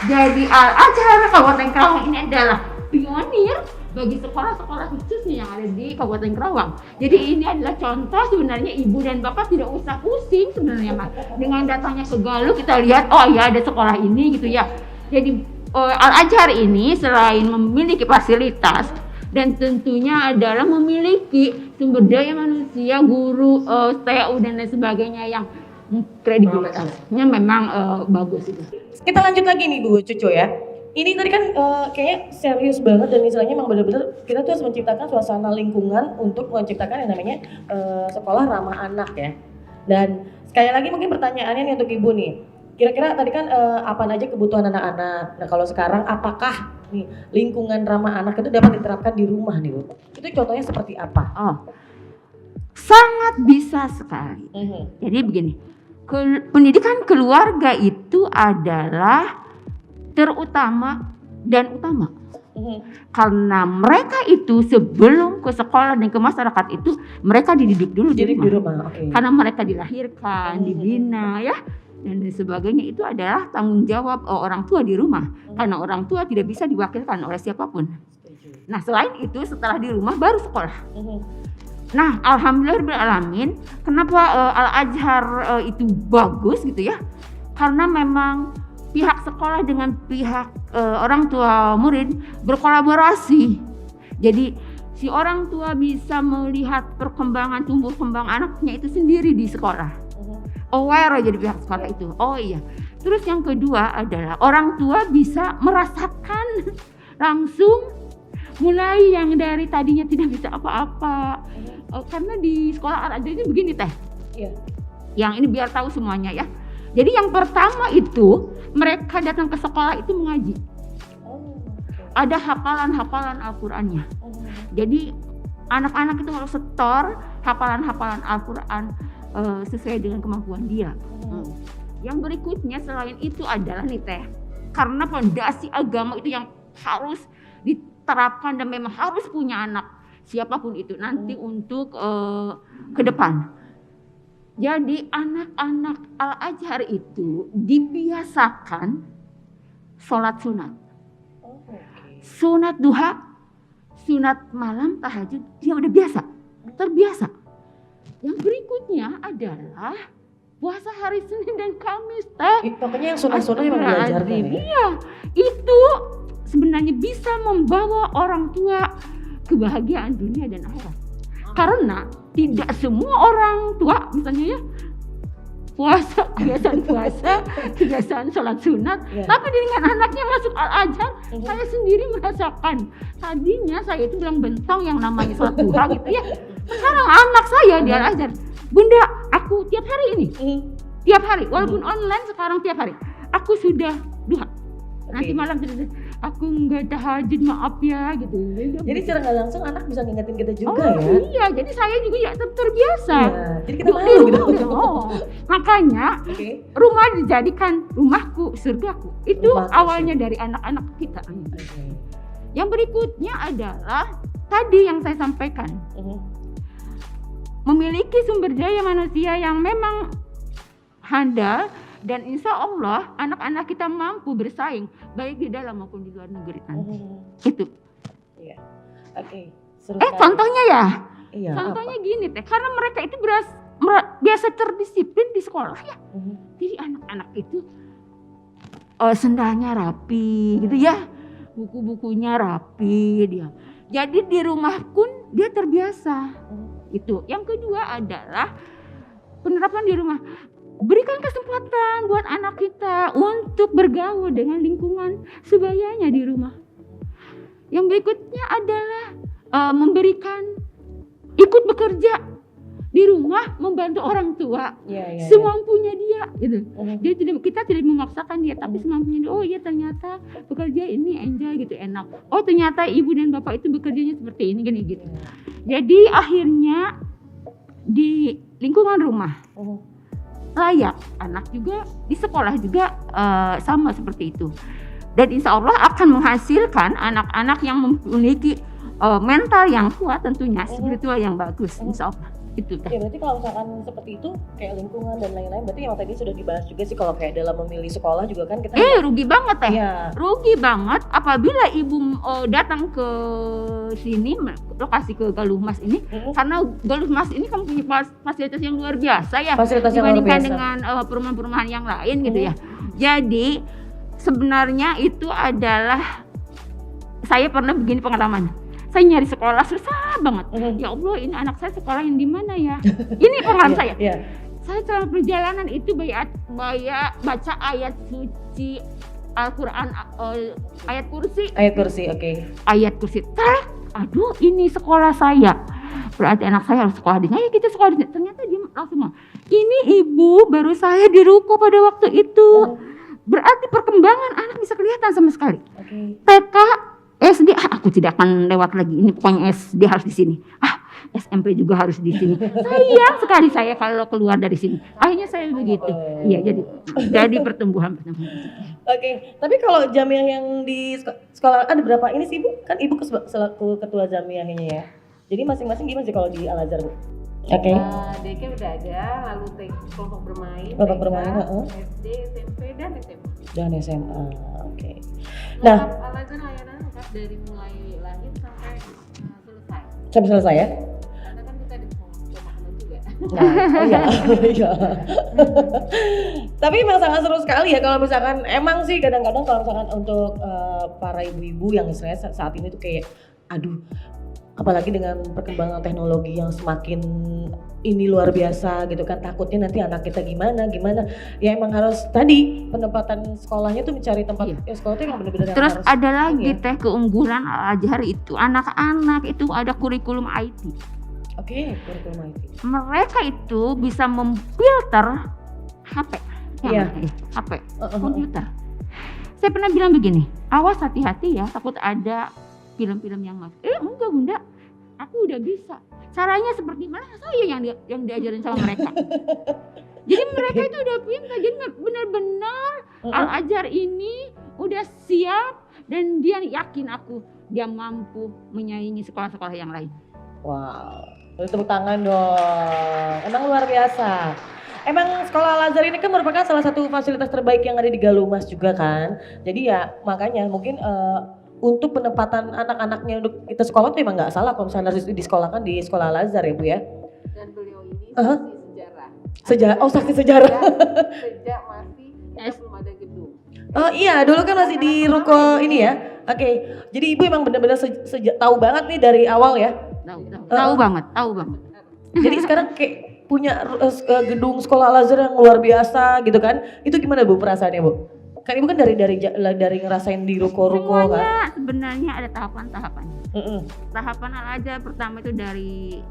Jadi Al-Azhar Kabupaten Kerawang ini adalah pionir bagi sekolah-sekolah khususnya yang ada di Kabupaten Kerawang. Jadi ini adalah contoh sebenarnya ibu dan bapak tidak usah pusing sebenarnya, Mas. Dengan datangnya ke Galuh kita lihat, oh ya ada sekolah ini gitu ya. Jadi Al-Azhar ini selain memiliki fasilitas dan tentunya adalah memiliki sumber daya manusia, guru, TU dan lain sebagainya yang kredibilitasnya memang bagus itu. Kita lanjut lagi nih Bu Cucu ya. Ini tadi kan kayaknya serius banget dan istilahnya memang benar-benar kita tuh harus menciptakan suasana lingkungan untuk menciptakan yang namanya sekolah ramah anak ya. Dan sekali lagi mungkin pertanyaannya nih untuk Ibu nih. Kira-kira tadi kan apa aja kebutuhan anak-anak. Nah kalau sekarang apakah nih lingkungan ramah anak itu dapat diterapkan di rumah nih Bu? Itu contohnya seperti apa? Oh, sangat bisa sekali. Jadi begini, pendidikan keluarga itu adalah terutama dan utama. Karena mereka itu sebelum ke sekolah dan ke masyarakat itu mereka dididik dulu di rumah. Okay. Karena mereka dilahirkan, dibina ya dan sebagainya, itu adalah tanggung jawab orang tua di rumah. Karena orang tua tidak bisa diwakilkan oleh siapapun. Nah selain itu setelah di rumah baru sekolah. Nah alhamdulillahirrahmanirrahim, kenapa Al-Azhar itu bagus gitu ya? Karena memang pihak sekolah dengan pihak orang tua murid berkolaborasi. Jadi si orang tua bisa melihat perkembangan tumbuh kembang anaknya itu sendiri di sekolah. Aware jadi pihak sekolah itu. Oh iya. Terus yang kedua adalah orang tua bisa merasakan langsung mulai yang dari tadinya tidak bisa apa-apa. Karena di sekolah Al-Azhar itu begini teh. Iya. Yang ini biar tahu semuanya ya. Jadi yang pertama itu mereka datang ke sekolah itu mengaji. Ada hafalan-hafalan Al-Qur'annya. Jadi anak-anak itu harus setor hafalan-hafalan Al-Qur'an sesuai dengan kemampuan dia. Yang berikutnya selain itu adalah nih teh, karena fondasi agama itu yang harus diterapkan dan memang harus punya anak siapapun itu nanti untuk ke depan. Jadi anak-anak Al-Azhar itu dibiasakan sholat sunat. Sunat duha, sunat malam, tahajud, dia udah biasa, terbiasa. Yang berikutnya adalah puasa hari Senin dan Kamis teh. Pokoknya yang sunat-sunat yang belajar kan ya? Iya, itu sebenarnya bisa membawa orang tua kebahagiaan dunia dan akhirat. Karena tidak semua orang tua misalnya ya puasa, kebiasaan sholat sunat, tapi dengan anaknya masuk Al-Azhar, saya sendiri merasakan. Tadinya saya itu bilang bentong yang namanya sholat duha gitu ya. Sekarang anak saya di Al-Azhar, Bunda, aku tiap hari ini, tiap hari, walaupun online sekarang tiap hari, aku sudah duha. Nanti malam aku nggak tahajud, maaf ya gitu. Jadi secara nggak langsung anak bisa ngingetin kita juga Oh ya. iya, jadi saya juga ya terbiasa. Iya, jadi kita malu gitu. Oh, makanya Oke. rumah dijadikan rumahku, surgaku. Itu Rumahku, awalnya dari anak-anak kita. Yang berikutnya adalah tadi yang saya sampaikan, memiliki sumber daya manusia yang memang handal, dan insya Allah anak-anak kita mampu bersaing baik di dalam maupun di luar negeri nanti. Itu. Iya. Oke. Seru sekali. Contohnya ya. Iya. Contohnya gini teh, karena mereka itu biasa terdisiplin di sekolah ya. Jadi anak-anak itu sendalnya rapi gitu ya, buku-bukunya rapi dia. Jadi di rumah pun dia terbiasa. Itu. Yang kedua adalah penerapan di rumah. Berikan kesempatan buat anak kita untuk bergaul dengan lingkungan sebayanya di rumah. Yang berikutnya adalah memberikan ikut bekerja di rumah, membantu orang tua semampunya dia gitu. Jadi kita tidak memaksakan dia, tapi semampunya dia. Oh iya, ternyata bekerja ini enjoy gitu, enak. Oh ternyata ibu dan bapak itu bekerjanya seperti ini gini gitu. Jadi akhirnya di lingkungan rumah layak, anak juga di sekolah juga sama seperti itu. Dan insya Allah akan menghasilkan anak-anak yang memiliki mental yang kuat, tentunya spiritual yang bagus, insya Allah. Itu Ya berarti kalau misalkan seperti itu kayak lingkungan dan lain-lain, berarti yang tadi sudah dibahas juga sih kalau kayak dalam memilih sekolah juga kan kita rugi banget teh. Iya. Rugi banget apabila ibu datang ke sini, lokasi ke Galuh Mas ini, karena Galuh Mas ini kan punya fasilitas yang luar biasa ya, Fasilitas yang luar dibandingkan biasa. dengan perumahan-perumahan yang lain gitu ya. Jadi sebenarnya itu adalah, saya pernah begini pengalaman. Saya nyari sekolah susah banget. Ya Allah, ini anak saya sekolah yang di mana ya? Ini pengalaman saya. Iya. Saya selama perjalanan itu baca ayat suci Al-Quran, ayat kursi. Ayat kursi, oke. Ayat kursi. Aduh, ini sekolah saya. Berarti anak saya harus sekolah di sini. Ayo kita sekolah di sini. Ternyata dia langsung, ini ibu baru saya di ruko pada waktu itu. Berarti perkembangan anak bisa kelihatan sama sekali. TK, SD, aku tidak akan lewat lagi. Ini pokoknya SD harus di sini. SMP juga harus di sini. Sayang sekali saya kalau keluar dari sini. Akhirnya saya begitu. Iya, jadi pertumbuhan. Oke, tapi kalau jamiah yang di sekolah ada berapa ini sih Bu? Kan Ibu selaku ketua jamiahnya ya. Jadi masing-masing gimana sih kalau di Al-Azhar Bu? Oke. DK udah ada, lalu kelompok bermain, Kelompok TK, bermain, SD, SMP dan SMA. Dan SMA, oke. Nah, Al-Azhar layanan lengkap dari mulai lahir sampai selesai. sampai selesai ya? Karena kan kita di pemahaman juga. Nah, iya. Tapi memang sangat seru sekali ya kalau misalkan emang sih kadang-kadang kalau misalkan untuk para ibu-ibu yang istilahnya saat ini tuh kayak aduh, apalagi dengan perkembangan teknologi yang semakin ini luar biasa gitu kan, takutnya nanti anak kita gimana ya, emang harus tadi penempatan sekolahnya tuh mencari tempat ya, sekolah tuh yang benar-benar yang Terus harus ada lagi ya. teh keunggulan Al-Azhar itu, anak-anak itu ada kurikulum IT. Oke, kurikulum IT. Mereka itu bisa memfilter HP, Iya. HP, komputer. Saya pernah bilang begini, awas hati-hati ya, takut ada film-film yang masuk. Enggak bunda, aku udah bisa. Caranya seperti mana? Saya yang diajarin sama mereka. Jadi mereka itu udah pintar. Jadi benar-benar Al-Azhar ini udah siap dan dia yakin dia mampu menyaingi sekolah-sekolah yang lain. Wow, tepuk tangan dong. Emang luar biasa. Emang sekolah Al-Azhar ini kan merupakan salah satu fasilitas terbaik yang ada di Galuh Mas juga kan. Jadi ya makanya mungkin untuk penempatan anak-anaknya untuk kita sekolah tuh emang nggak salah kalau misalnya harus disekolahkan di sekolah Al-Azhar ya Bu ya. Dan beliau ini saksi sejarah. Sejarah, oh saksi sejarah. Sejak masih kita belum ada gedung. Oh iya, dulu kan masih di ruko ini ya. Oke, jadi Ibu emang benar-benar tahu banget nih dari awal ya. Tahu banget. Jadi sekarang kayak punya gedung sekolah Al-Azhar yang luar biasa gitu kan. Itu gimana Bu perasaannya Bu? Kan Ibu kan dari ngerasain di ruko-ruko Semuanya kan. sebenarnya ada tahapan-tahapannya. Tahapan Al-Azhar pertama itu dari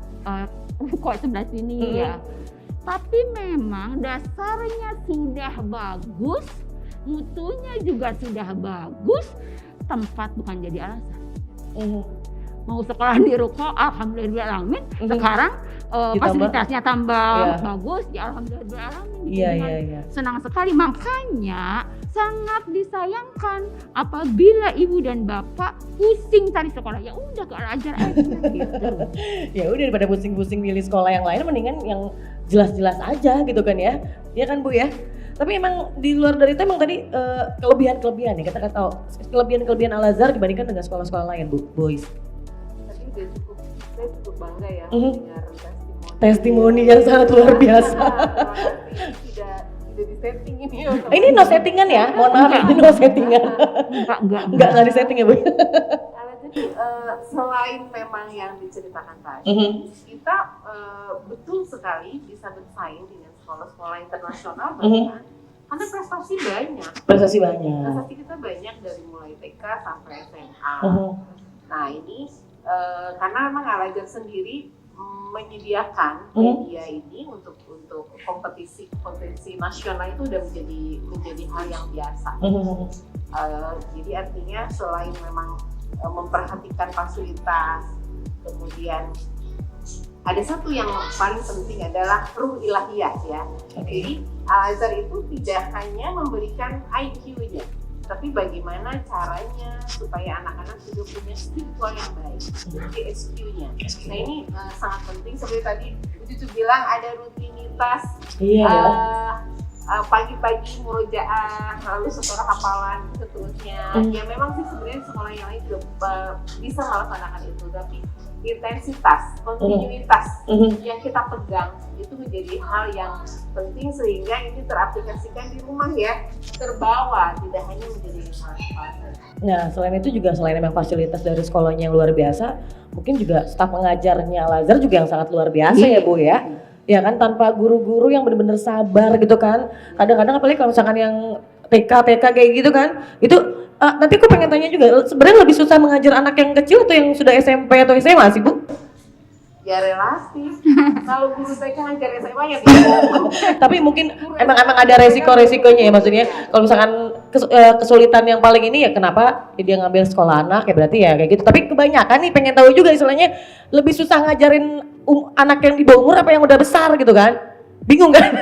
ruko sebelah sini ya. Tapi memang dasarnya sudah bagus, mutunya juga sudah bagus. tempat, bukan jadi alasan. Mau sekolah di ruko, alhamdulillahirrahmanirrahim. Sekarang fasilitasnya tambah bagus, ya alhamdulillahirrahmanirrahim. Iya. Senang sekali, makanya sangat disayangkan apabila ibu dan bapak pusing cari sekolah. Ya udah ke Al-Azhar aja gitu. Ya udah, daripada pusing-pusing milih sekolah yang lain, mendingan yang jelas-jelas aja gitu kan ya. Iya kan Bu ya? Tapi emang di luar dari itu emang tadi kelebihan-kelebihan ya, kita tahu kelebihan-kelebihan Al-Azhar dibandingkan dengan sekolah-sekolah lain Bu, Boys. Tadi udah saya cukup bangga ya mendengar Testimoni yang sangat luar biasa. Tidak disetting ini. Ini no settingan ya, mohon maaf ini no settingan. Enggak di setting ya Bu. Jadi selain memang yang diceritakan tadi, kita betul sekali bisa bersaing dengan sekolah-sekolah internasional bahkan karena prestasi banyak. Prestasi kita banyak dari mulai TK sampai SMA. Nah ini karena memang Al-Azhar sendiri menyediakan media ini untuk kompetisi nasional itu udah menjadi hal yang biasa. Jadi artinya selain memang memperhatikan fasilitas, kemudian ada satu yang paling penting adalah ruh ilahiyah ya. Jadi Al-Azhar itu tidak hanya memberikan IQ-nya, tapi bagaimana caranya supaya anak-anak juga punya spiritual yang baik, jadi SQ-nya. Nah ini sangat penting, seperti tadi Bu Cucu bilang ada rutinitas. Pagi-pagi murojaah, lalu setelah hafalan, seterusnya. Ya memang sih sebenarnya sekolah yang lain juga bisa melaksanakan itu, tapi intensitas, kontinuitas yang kita pegang itu menjadi hal yang penting sehingga ini teraplikasikan di rumah ya, terbawa, tidak hanya menjadi hal. Nah selain itu juga selain memang fasilitas dari sekolahnya yang luar biasa, mungkin juga staf pengajarnya Al-Azhar juga yang sangat luar biasa ya Bu ya. Ya kan, tanpa guru-guru yang benar-benar sabar gitu kan. Kadang-kadang apalagi kalau misalkan yang TK kayak gitu kan, itu nanti aku pengen tanya juga, sebenarnya lebih susah mengajar anak yang kecil atau yang sudah SMP atau SMA sih Bu? Ya relatif. Kalau guru TK ngajar SMA ya tidak. Tapi mungkin emang ada resiko-resikonya ya, maksudnya kalau misalkan kesulitan yang paling ini ya kenapa dia ngambil sekolah anak ya, berarti ya kayak gitu. Tapi kebanyakan nih pengen tahu juga istilahnya lebih susah ngajarin anak yang di bawah umur apa yang udah besar gitu kan? Bingung kan?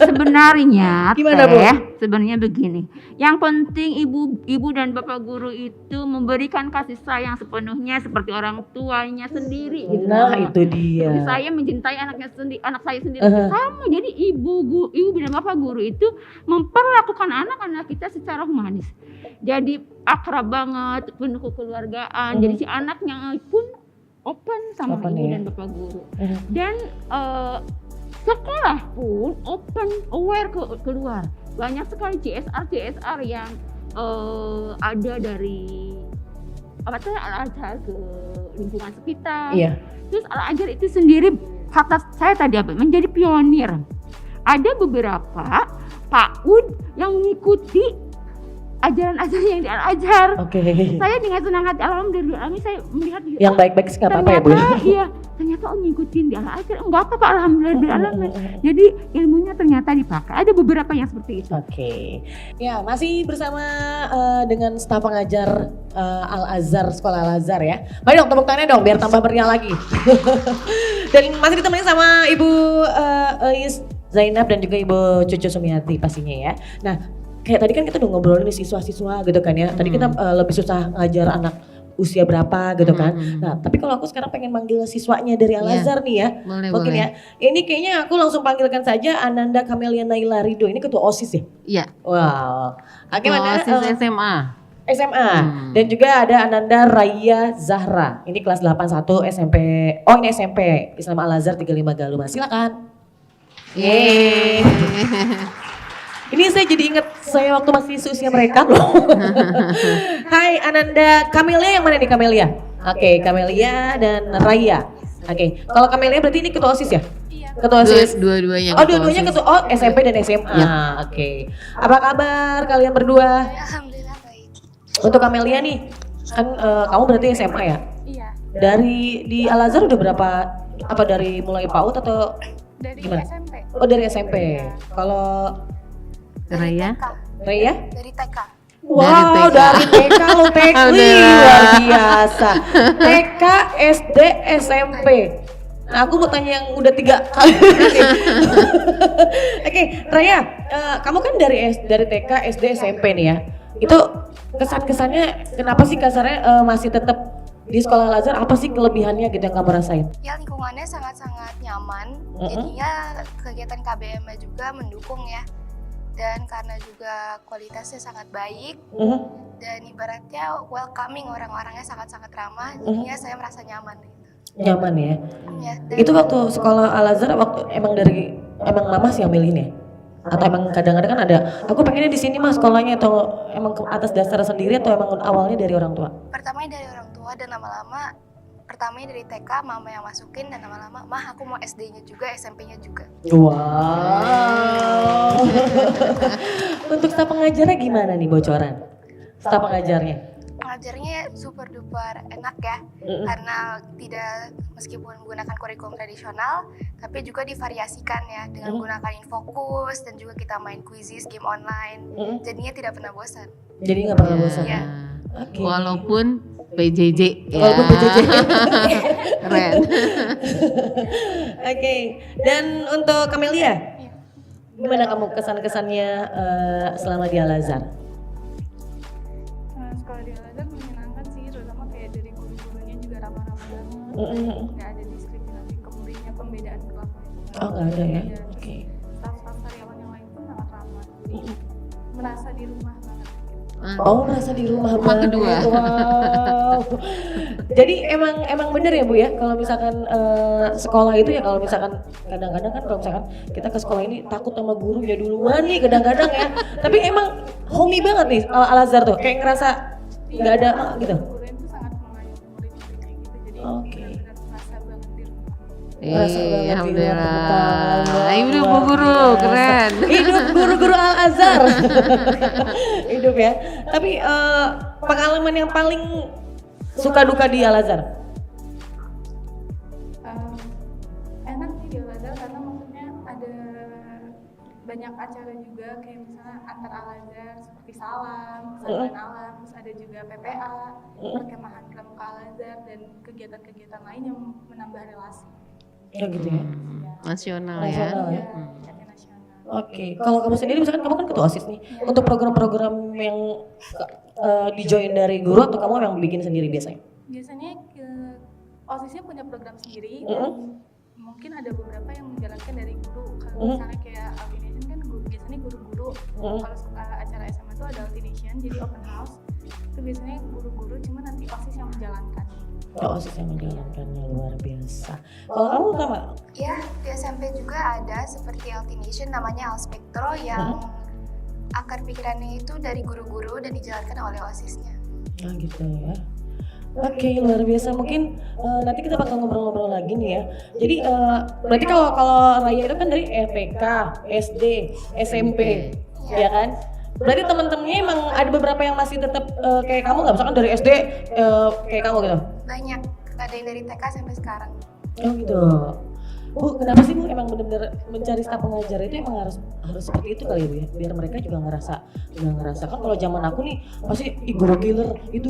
Sebenarnya gimana Bu? Sebenarnya begini, yang penting ibu dan bapak guru itu memberikan kasih sayang sepenuhnya seperti orang tuanya sendiri gitu. Nah itu dia. Seperti saya mencintai anak saya sendiri sama. Jadi ibu dan bapak guru itu memperlakukan anak-anak kita secara humanis. Jadi akrab banget, penuh kekeluargaan. Jadi si anaknya pun open sama ibu dan bapak guru. Dan sekolah pun open, aware keluar. Banyak sekali CSR yang ada dari Al-Azhar ke lingkungan sekitar. Terus Al-Azhar itu sendiri, kata saya tadi menjadi pionir. Ada beberapa PAUD yang mengikuti ajaran-ajaran yang di Al-Azhar. Saya dengan senang hati, alhamdulillah, saya melihat yang baik-baik sih nggak apa-apa ya Bu? Iya, ternyata ngikutin di Al-Azhar, enggak apa-apa, alhamdulillah. Jadi ilmunya ternyata dipakai. Ada beberapa yang seperti itu. Ya masih bersama dengan staf pengajar Al-Azhar, sekolah Al-Azhar ya. Mari dong tepuk tangannya dong biar tambah meriah lagi. Dan masih ditemani sama Ibu Zainab dan juga Ibu Cucu Sumiati pastinya ya. Nah kayak tadi kan kita udah ngobrolin nih siswa-siswa gitu kan ya. Tadi kita lebih susah ngajar anak usia berapa gitu kan. Nah tapi kalau aku sekarang pengen manggil siswanya dari Al-Azhar nih ya. Mungkin ya. Ini kayaknya aku langsung panggilkan saja Ananda Kamelia Naila Ridho. Ini ketua OSIS ya? Iya. Wow. OSIS SMA. Dan juga ada Ananda Raya Zahra. Ini kelas 81 SMP. Oh ini SMP Islam Al-Azhar 35 Galuma. Silakan. Yeay. Ini saya jadi ingat saya waktu masih seusia mereka loh. Hai Ananda, Kamelia yang mana nih Kamelia? Kamelia dan Raya. Kalau Kamelia berarti ini ketua OSIS ya? Iya. Ketua OSIS. Dua-duanya. Oh dua-duanya ketua SMP dan SMA. Ya. Apa kabar kalian berdua? Alhamdulillah baik. Untuk Kamelia nih, kan kamu berarti SMA ya? Iya. Dari di Al-Azhar udah berapa? Apa dari mulai PAUD atau Dari gimana? SMP. Oh dari SMP. Kalau Raya? Raya? Dari TK. Wow, dari TK lo TK, luar biasa. TK, SD, SMP. Nah, aku mau tanya yang udah 3 kali. Oke, Raya, kamu kan dari TK, SD, SMP nih ya. Itu kesan-kesannya kenapa sih kasarnya masih tetap di sekolah Al-Azhar? Apa sih kelebihannya gitu yang kamu rasain? Ya lingkungannya sangat-sangat nyaman, jadinya kegiatan KBM-nya juga mendukung ya. Dan karena juga kualitasnya sangat baik dan ibaratnya welcoming, orang-orangnya sangat-sangat ramah, jadinya saya merasa nyaman gitu. Nyaman ya? Ya, dan Itu waktu sekolah Al-Azhar emang mama sih yang milihin ya? Atau emang kadang-kadang kan ada, aku pengennya di sini mas sekolahnya, atau emang atas dasar sendiri atau emang awalnya dari orang tua? pertamanya dari orang tua dan lama-lama pertamanya dari TK mama yang masukin dan lama-lama mah aku mau SD-nya juga, SMP-nya juga. Wow. Untuk staf pengajarnya gimana nih bocoran? Staf pengajarnya? Pengajarnya super duper enak ya, karena tidak meskipun menggunakan kurikulum tradisional, tapi juga divariasikan ya dengan menggunakan infokus dan juga kita main quizzes, game online, jadinya tidak pernah bosan. Jadi nggak pernah bosan? Ya. Oke. Walaupun PJJ ya. Walaupun PJJ. Keren. Oke. Dan untuk Camelia, gimana kamu kesan-kesannya selama di Al-Azhar? Sekolah di Al-Azhar menyenangkan sih, terutama kayak dari guru-gurunya juga ramah-ramah banget. Nggak ada diskriminasi kemudiannya, pembedaan kelakuan. Oh nggak ada ya? Dan Oke. Staf-staf karyawan yang lain pun sangat ramah. Jadi merasa di rumah banget. Oh merasa di rumah Rumah banget. kedua. Wow. Jadi emang bener ya Bu ya, kalau misalkan sekolah itu ya, kalau misalkan kadang-kadang kan kalau misalkan kita ke sekolah ini takut sama gurunya duluan nih kadang-kadang ya. Tapi emang homey banget nih Al-Azhar tuh, kayak ngerasa nggak ada gitu. Guru itu sangat mengayomi murid-muridnya gitu. Jadi Oke. benar-benar merasa banget di rumah. Merasa banget di rumah. Alhamdulillah. Hidup Bu Luar Guru, biasa. keren. Hidup guru-guru Al-Azhar. Hidup ya. Tapi pengalaman yang paling suka duka di Al-Azhar? Enak sih di Al-Azhar karena maksudnya ada banyak acara juga, kayak misalnya antar Al-Azhar seperti salam, pesantren alam, terus ada juga PPA, perkemahan pramuka Al-Azhar, dan kegiatan-kegiatan lain yang menambah relasi. Ya gitu ya. Nasional ya. Nasional ya. Kegiatan nasional. Oke, kalau kamu sendiri misalkan kamu kan ketua OSIS nih, untuk program-program yang di-join dari guru atau kamu yang bikin sendiri biasanya? Biasanya OSISnya punya program sendiri, dan mungkin ada beberapa yang menjalankan dari guru. Kalau misalnya kayak Altination kan biasanya guru-guru, kalau acara SMA itu ada Altination, jadi open house, itu biasanya guru-guru, cuma nanti OSIS yang menjalankan. Oh, OSIS yang menjalankannya, luar biasa. Kalau kamu sama? Ya, di SMP juga ada seperti Altination namanya Alspektro yang akar pikirannya itu dari guru-guru dan dijalankan oleh OSIS-nya. Nah gitu ya. Oke, luar biasa. Mungkin nanti kita bakal ngobrol-ngobrol lagi nih ya. Jadi berarti kalau Raya itu kan dari TK, SD, SMP, ya kan? Berarti teman-temannya emang ada beberapa yang masih tetap kayak kamu nggak? Misalkan dari SD kayak kamu gitu? Banyak, ada yang dari TK sampai sekarang. Oh gitu. Bu, kenapa sih Bu emang benar-benar mencari staf pengajar itu emang harus seperti itu kali ya Bu ya? Biar mereka juga ngerasa kan kalau zaman aku nih pasti guru killer itu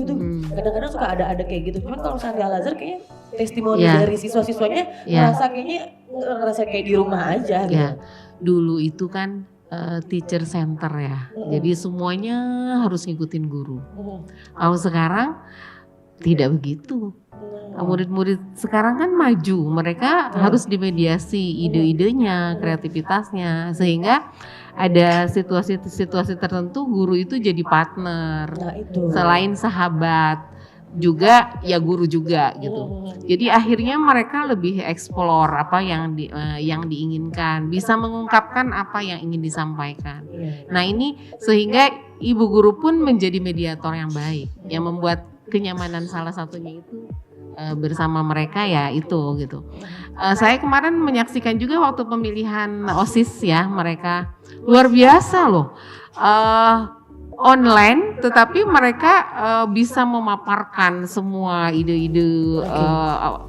kadang-kadang suka ada kayak gitu. Cuman kalau misalnya di Al-Azhar kayaknya testimoni dari siswa-siswanya ngerasa kayak di rumah aja gitu. Ya, dulu itu kan teacher center ya. Jadi semuanya harus ngikutin guru. Kalau sekarang tidak begitu. Murid-murid sekarang kan maju, mereka harus dimediasi ide-idenya, kreativitasnya, sehingga ada situasi-situasi tertentu guru itu jadi partner. Nah, itu. Selain sahabat juga ya guru juga gitu. Jadi akhirnya mereka lebih explore apa yang diinginkan, bisa mengungkapkan apa yang ingin disampaikan. Nah, ini sehingga ibu guru pun menjadi mediator yang baik, yang membuat kenyamanan salah satunya itu bersama mereka ya itu gitu. Saya kemarin menyaksikan juga waktu pemilihan OSIS ya, mereka luar biasa loh. Online tetapi mereka bisa memaparkan semua ide-ide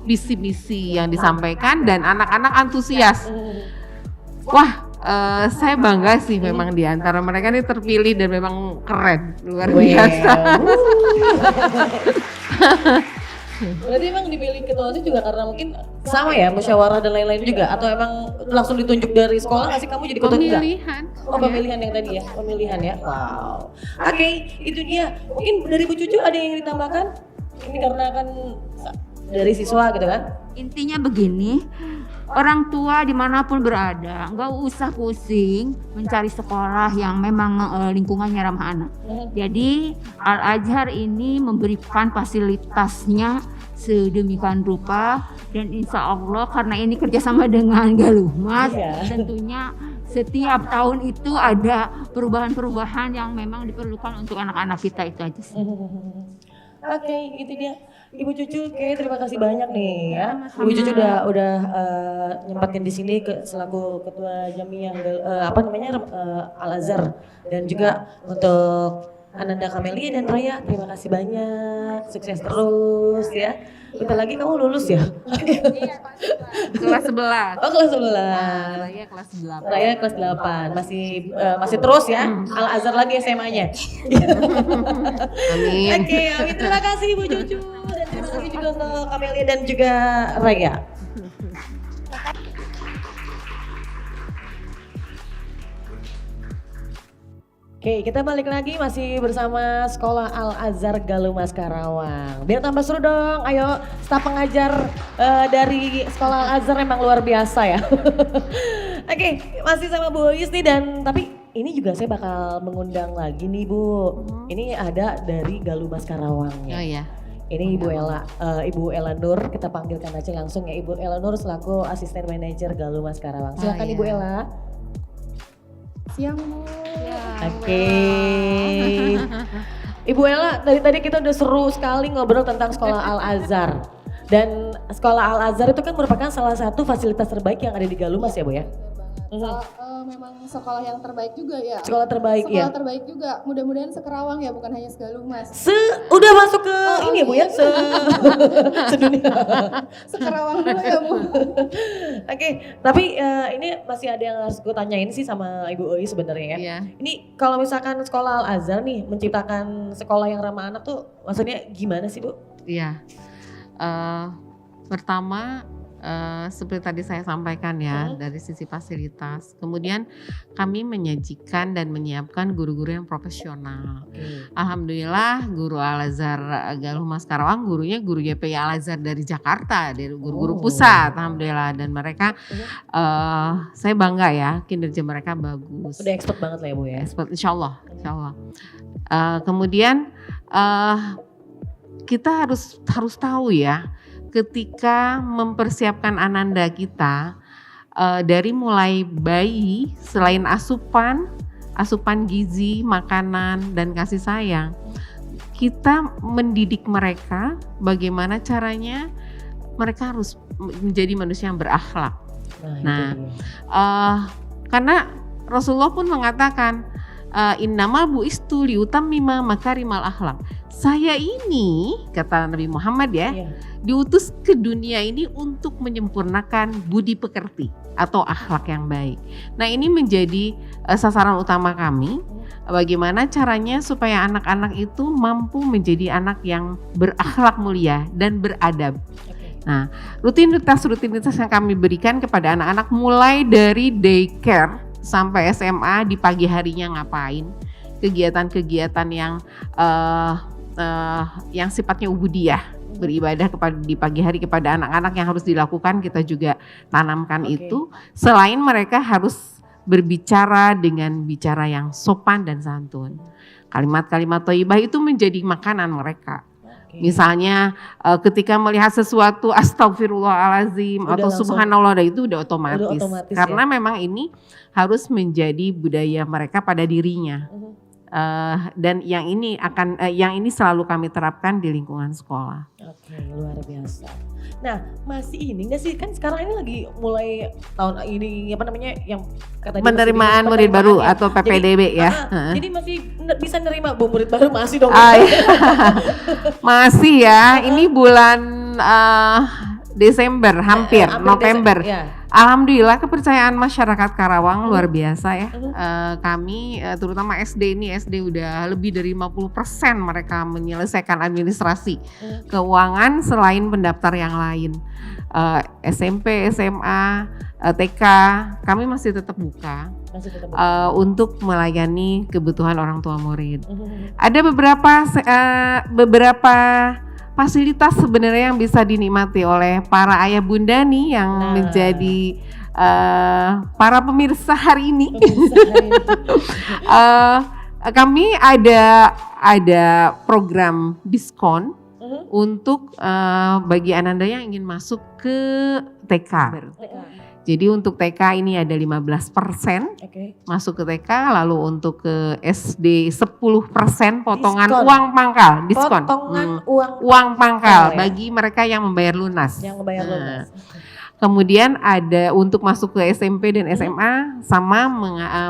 visi-misi yang disampaikan dan anak-anak antusias. Wah, Saya bangga sih memang di antara mereka ini terpilih dan memang keren, luar biasa. Berarti emang dipilih ketua OSIS juga karena mungkin sama ya, musyawarah dan lain-lain juga, atau emang langsung ditunjuk dari sekolah nggak sih kamu jadi ketua? Pemilihan. Oh, pemilihan yang tadi ya, pemilihan ya. Wow. Oke, itu dia. Mungkin dari Bu Cucu ada yang ditambahkan? Ini karena kan dari siswa gitu kan? Intinya begini, orang tua dimanapun berada, nggak usah pusing mencari sekolah yang memang lingkungannya ramah anak. Jadi Al-Azhar ini memberikan fasilitasnya sedemikian rupa, dan insya Allah karena ini kerjasama dengan Galumas, tentunya setiap tahun itu ada perubahan-perubahan yang memang diperlukan untuk anak-anak kita, itu aja sih. Oke, itu dia. Ibu Cucu, terima kasih banyak nih ya. Ibu Cucu udah nyempatin di sini selaku ketua Jamiah Al-Azhar, dan juga untuk Ananda Kamelia dan Raya, terima kasih banyak, sukses terus ya. Bentar lagi kamu lulus ya? Iya, Kelas 11. Oh, kelas 11. Raya kelas 8. Raya kelas 8, masih terus ya, Al-Azhar lagi SMA-nya. Amin. Oke, amin. Terima kasih Ibu Cucu, dan terima kasih juga untuk Kamelia dan juga Raya. Oke, kita balik lagi masih bersama Sekolah Al-Azhar Galumas Karawang. Biar tambah seru dong, ayo staf pengajar dari Sekolah Al-Azhar emang luar biasa ya. Oke, masih sama Bu Ois nih, dan tapi ini juga saya bakal mengundang lagi nih Bu. Ini ada dari Galumas Karawang ya. Oh iya. Ini Ibu Ella Nur, kita panggilkan aja langsung ya, Ibu Ella Nur selaku asisten manajer Galumas Karawang. Silakan Ibu Ella. Siang Bu. Oke. Ibu Ella, dari tadi kita udah seru sekali ngobrol tentang Sekolah Al-Azhar. Dan Sekolah Al-Azhar itu kan merupakan salah satu fasilitas terbaik yang ada di Galumas ya Bu ya? Memang sekolah yang terbaik juga ya. Sekolah terbaik ya? Sekolah terbaik juga, mudah-mudahan sekerawang ya, bukan hanya segalumas. Udah masuk ke ini ya Bu ya? Sedunia. Sekerawang dulu ya Bu. Oke, tapi ini masih ada yang harus gue tanyain sih sama Ibu Ois sebenarnya ya. Iya. Ini kalau misalkan Sekolah Al-Azhar nih menciptakan sekolah yang ramah anak tuh maksudnya gimana sih Bu? Iya. Pertama, seperti tadi saya sampaikan ya, dari sisi fasilitas. Kemudian kami menyajikan dan menyiapkan guru-guru yang profesional. Alhamdulillah guru Al-Azhar Galumas Karawang gurunya guru YPI Al-Azhar dari Jakarta, dari guru-guru pusat. Alhamdulillah, dan mereka saya bangga ya, kinerja mereka bagus. Udah expert banget lah ya Bu ya. Expert, insya Allah. Kemudian kita harus tahu ya, ketika mempersiapkan Ananda kita dari mulai bayi, selain asupan gizi, makanan dan kasih sayang, kita mendidik mereka bagaimana caranya mereka harus menjadi manusia yang berakhlak. Nah, karena Rasulullah pun mengatakan innamal bu'istu liutammima makarimal akhlak. Saya ini, kata Nabi Muhammad ya, diutus ke dunia ini untuk menyempurnakan budi pekerti atau akhlak yang baik. Nah, ini menjadi sasaran utama kami. Bagaimana caranya supaya anak-anak itu mampu menjadi anak yang berakhlak mulia dan beradab. Nah, rutinitas yang kami berikan kepada anak-anak mulai dari daycare sampai SMA, di pagi harinya ngapain, kegiatan-kegiatan yang sifatnya ubudiyah, beribadah di pagi hari kepada anak-anak yang harus dilakukan, kita juga tanamkan itu. Selain mereka harus berbicara dengan bicara yang sopan dan santun, kalimat-kalimat thayyibah itu menjadi makanan mereka. Misalnya ketika melihat sesuatu astagfirullahalazim atau subhanallah, itu udah otomatis karena memang ini harus menjadi budaya mereka pada dirinya. Dan yang ini selalu kami terapkan di lingkungan sekolah. Oke, luar biasa. Nah, masih ini nggak sih, kan sekarang ini lagi mulai tahun ini yang kata penerimaan murid baru atau PPDB ya. Jadi masih bisa nerima Bu murid baru, masih dong? Masih ya. Ini bulan Desember hampir November. Alhamdulillah kepercayaan masyarakat Karawang luar biasa ya. Kami terutama SD udah lebih dari 50% mereka menyelesaikan administrasi keuangan selain pendaftar yang lain. SMP, SMA, TK kami masih tetap buka untuk melayani kebutuhan orang tua murid. Ada beberapa fasilitas sebenarnya yang bisa dinikmati oleh para ayah bunda nih yang menjadi para pemirsa hari ini. Kami ada program diskon untuk bagi Ananda yang ingin masuk ke TK. Jadi untuk TK ini ada 15% masuk ke TK, lalu untuk ke SD 10% potongan Diskon. uang pangkal, diskon. Potongan Uang pangkal ya? bagi mereka yang membayar lunas. Yang membayar lunas. Kemudian ada untuk masuk ke SMP dan SMA sama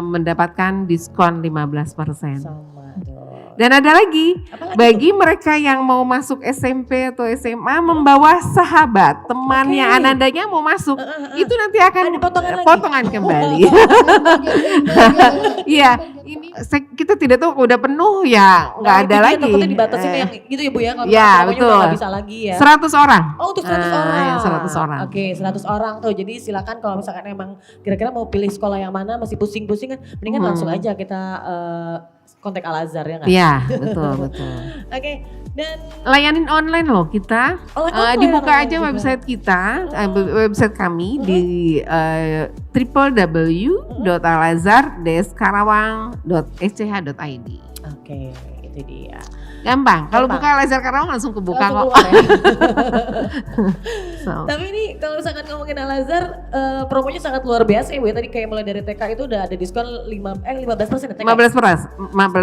mendapatkan diskon 15%. Sama tuh. Dan ada lagi, Apalagi bagi mereka yang mau masuk SMP atau SMA membawa sahabat, teman yang Anandanya mau masuk, itu nanti akan Ada potongan lagi? potongan kembali. Iya, ini kita tidak tahu udah penuh ya, nggak ada lagi. Takutnya dibatasin yang gitu ya Bu ya, kalau Ya, pokoknya betul. udah nggak bisa lagi ya. 100 orang. Oh untuk 100 orang. Ya, 100 orang. Oke 100 orang tuh, jadi silakan kalau misalkan emang kira-kira mau pilih sekolah yang mana masih pusing-pusing kan, mendingan langsung aja kita kontak Al Azhar ya nggak? Iya, betul. Oke, dan Layanin online loh kita. online Dibuka online aja juga. website kita, website kami di www.alazhar-karawang.sch.id. Oke, itu dia. Gampang. Kalau Gampang. buka Al Azhar Karawang langsung kebuka Langsung kok. keluar ya. So. Tapi ini kalau misalkan ngomongin Al Azhar, promonya sangat luar biasa ya Bu. Tadi kayak mulai dari TK itu udah ada diskon 15% ya TK. 15%.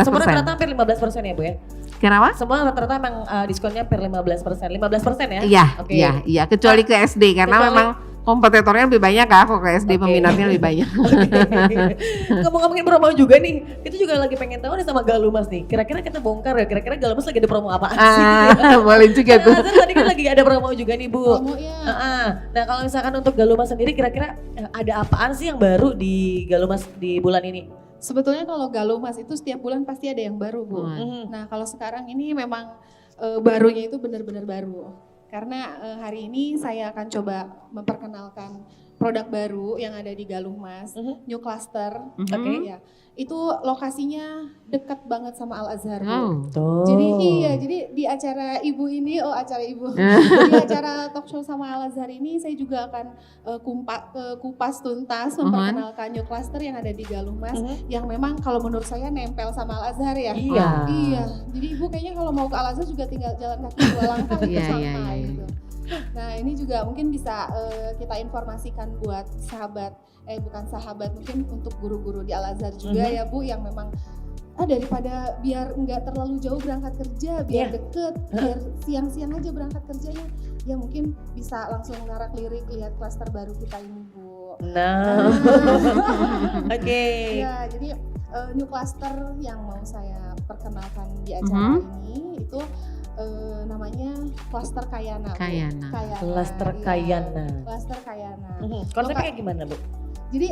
Semua rata-rata hampir 15% ya Bu ya. Kenapa? Semua rata-rata emang diskonnya hampir 15%. 15% ya? Iya, Oke. iya, kecuali ke SD karena Kecuali- memang kompetitornya lebih banyak kok ke SD Oke. peminatnya lebih banyak. Ngomongin promo juga nih, kita juga lagi pengen tahu nih sama Galumas nih. Kira-kira kita bongkar ya, kira-kira Galumas lagi ada promo apaan sih? Boleh juga tuh. Al Azhar tadi kan lagi ada promo juga nih Bu. Promonya Nah kalau misalkan untuk Galumas sendiri kira-kira ada apaan sih yang baru di Galumas di bulan ini? sebetulnya kalau Galumas itu setiap bulan pasti ada yang baru, Bu. Nah, kalau sekarang ini memang barunya itu benar-benar baru. Karena hari ini saya akan coba memperkenalkan produk baru yang ada di Galumas, New Cluster. Oke. Ya. Itu lokasinya dekat banget sama Al Azhar, Bu. Oh. Tuh. Jadi di acara ibu ini, acara ibu, di acara talk show sama Al Azhar ini saya juga akan kupas tuntas memperkenalkan New Cluster yang ada di Galumas, yang memang kalau menurut saya nempel sama Al Azhar ya. Iya. Jadi ibu kayaknya kalau mau ke Al Azhar juga tinggal jalan kaki 2 langkah itu sampai gitu. Nah ini juga mungkin bisa kita informasikan buat bukan sahabat, mungkin untuk guru-guru di Al Azhar juga ya Bu, yang memang daripada biar nggak terlalu jauh berangkat kerja, biar deket, biar siang-siang aja berangkat kerjanya, ya mungkin bisa langsung ngarak lirik lihat klaster baru kita ini Bu. Nah, oke. Ya jadi New Cluster yang mau saya perkenalkan di acara ini itu namanya Cluster Kayana. Bu. Kayana. Cluster iya. Kayana. Cluster Kayana. Konsepnya kayak gimana Bu? Jadi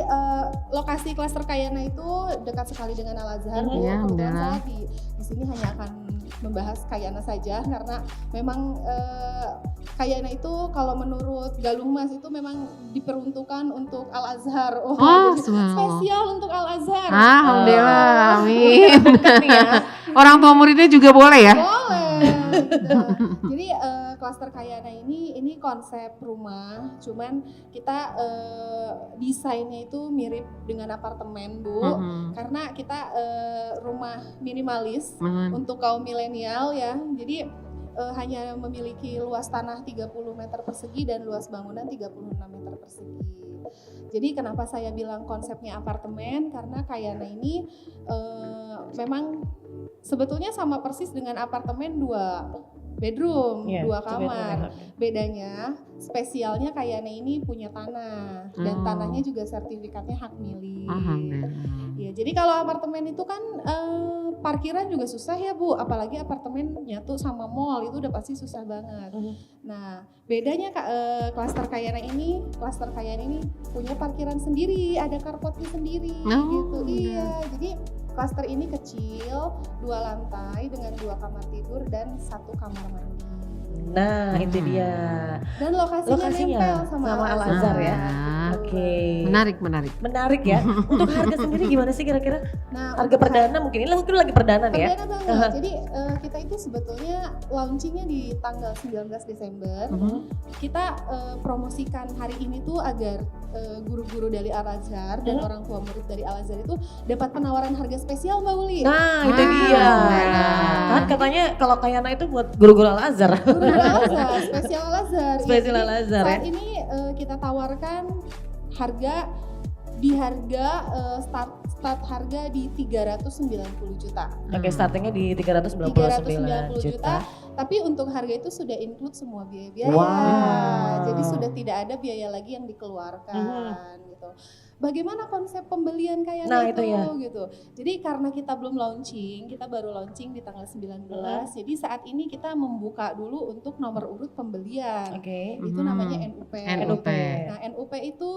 lokasi Cluster Kayana itu dekat sekali dengan Al Azhar. Bu. Iya, Kebetulan alhamdulillah. saya di sini hanya akan membahas Kayana saja karena memang Kayana itu kalau menurut Galumas itu memang diperuntukkan untuk Al Azhar. Jadi subhanallah. spesial untuk Al Azhar. Alhamdulillah, amin. ya. Orang tua muridnya juga boleh ya? Boleh. Gitu. Jadi Cluster Kayana ini konsep rumah, cuman kita desainnya itu mirip dengan apartemen Bu, karena kita rumah minimalis untuk kaum milenial ya. Jadi hanya memiliki luas tanah 30 meter persegi dan luas bangunan 36 meter persegi. Jadi kenapa saya bilang konsepnya apartemen, karena Kayana ini memang sebetulnya sama persis dengan apartemen 2 bedroom, 2 kamar. Bedanya spesialnya Kayana ini punya tanah dan tanahnya juga sertifikatnya hak milik. Ya, jadi kalau apartemen itu kan parkiran juga susah ya Bu, apalagi apartemen nyatu sama mall itu udah pasti susah banget. Nah, bedanya klaster Kayana ini punya parkiran sendiri, ada carportnya sendiri gitu. Iya, jadi klaster ini kecil, 2 lantai dengan 2 kamar tidur dan 1 kamar mandi. Nah, itu dia. Dan lokasinya nempel sama Al-Azhar ya. Oke. Menarik ya. Untuk harga sendiri gimana sih kira-kira? Nah, Harga perdana mungkin lagi perdana nih ya. Perdana banget. Jadi kita itu sebetulnya launchingnya di tanggal 19 Desember. Kita promosikan hari ini tuh agar guru-guru dari Al-Azhar dan orang tua murid dari Al-Azhar itu dapat penawaran harga spesial Mbak Uli. Nah, itu dia. Kan katanya kalau Kayana itu buat guru-guru Al-Azhar. Al-Azhar, spesial Al-Azhar. Spesial Jadi, Al-Azhar saat ya. ini kita tawarkan harga start harga di 390 juta. Oke, startingnya di 399 juta. Tapi untuk harga itu sudah include semua biaya-biaya. Wow. Jadi sudah tidak ada biaya lagi yang dikeluarkan gitu. Bagaimana konsep pembelian Kayana itu ya. gitu. Jadi karena kita belum launching, kita baru launching di tanggal 19. Jadi saat ini kita membuka dulu untuk nomor urut pembelian. Oke. Itu namanya NUP. NUP. Nah, NUP itu